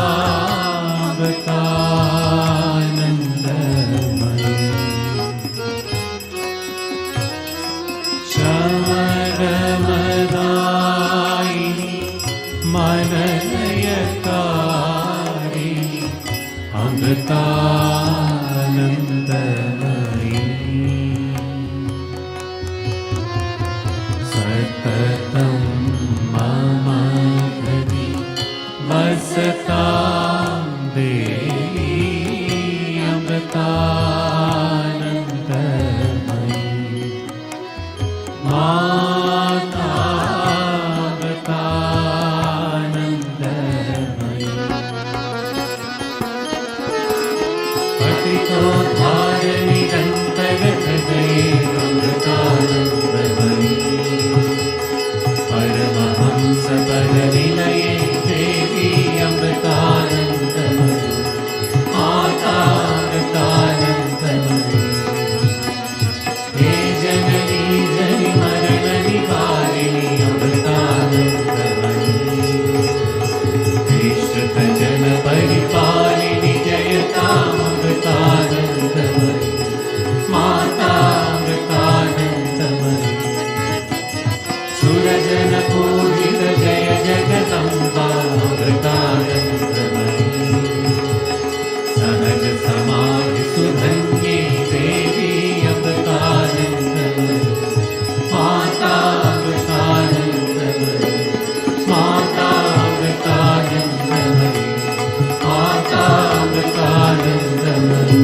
अमृतानन्दमयी सततं मम हृदि वसतां देवी अमृतानन्दमयी माता परमहंस परनिलये देवी अमृतानन्दमयी माता अमृतानन्दमयी हे जननी जनि मरण निवारिणि अमृतानन्दमयी श्रुत जन परिपालिनि जयताम् समाधिसुधन्ये देवी अमृतानन्दमयी माता अमृतानन्दमयी माता अमृतानन्दमयी माता अमृतानन्दमयी।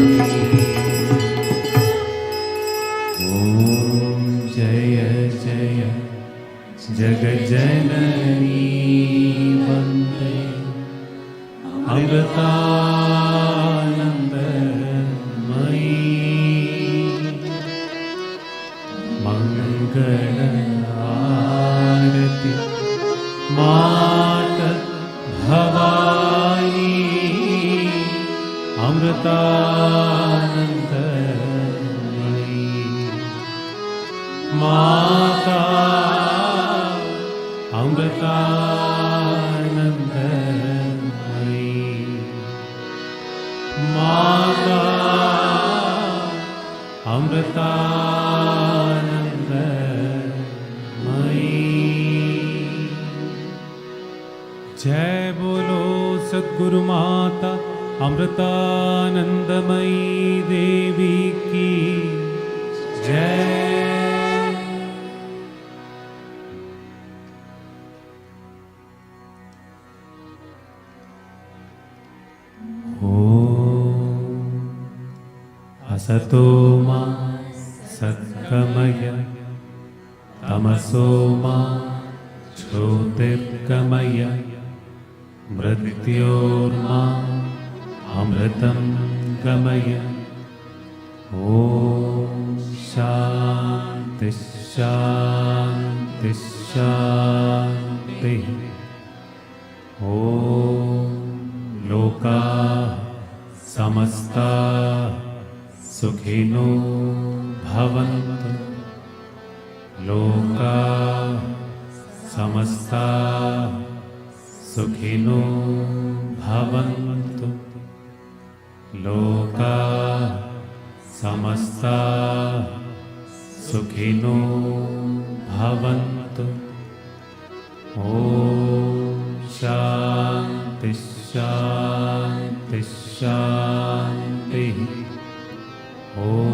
ॐ जय जय जगज्जननी वन्दे अमृतानन्दमयी मङ्गलआरति मात भवानी अमृतानन्दमयी माता अमृतानन्दमयी माता अमृतानन्दमयी। जय बोलो सद्गुरु माता अमृतानंदमयी देवी की जय। असतो मा सद्गमय तमसो मा ज्योतिर्गमय मृत्योर्मा अमृतं गमय। ॐ शान्ति शान्ति शान्तिः। ॐ लोकाः समस्ताः सुखिनो भवन्तु लोकाः समस्ताः सुखिनो भवन्तु लोकाः समस्ताः सुखिनो भवन्तु। ॐ शान्ति शान्ति शान्तिः। ॐ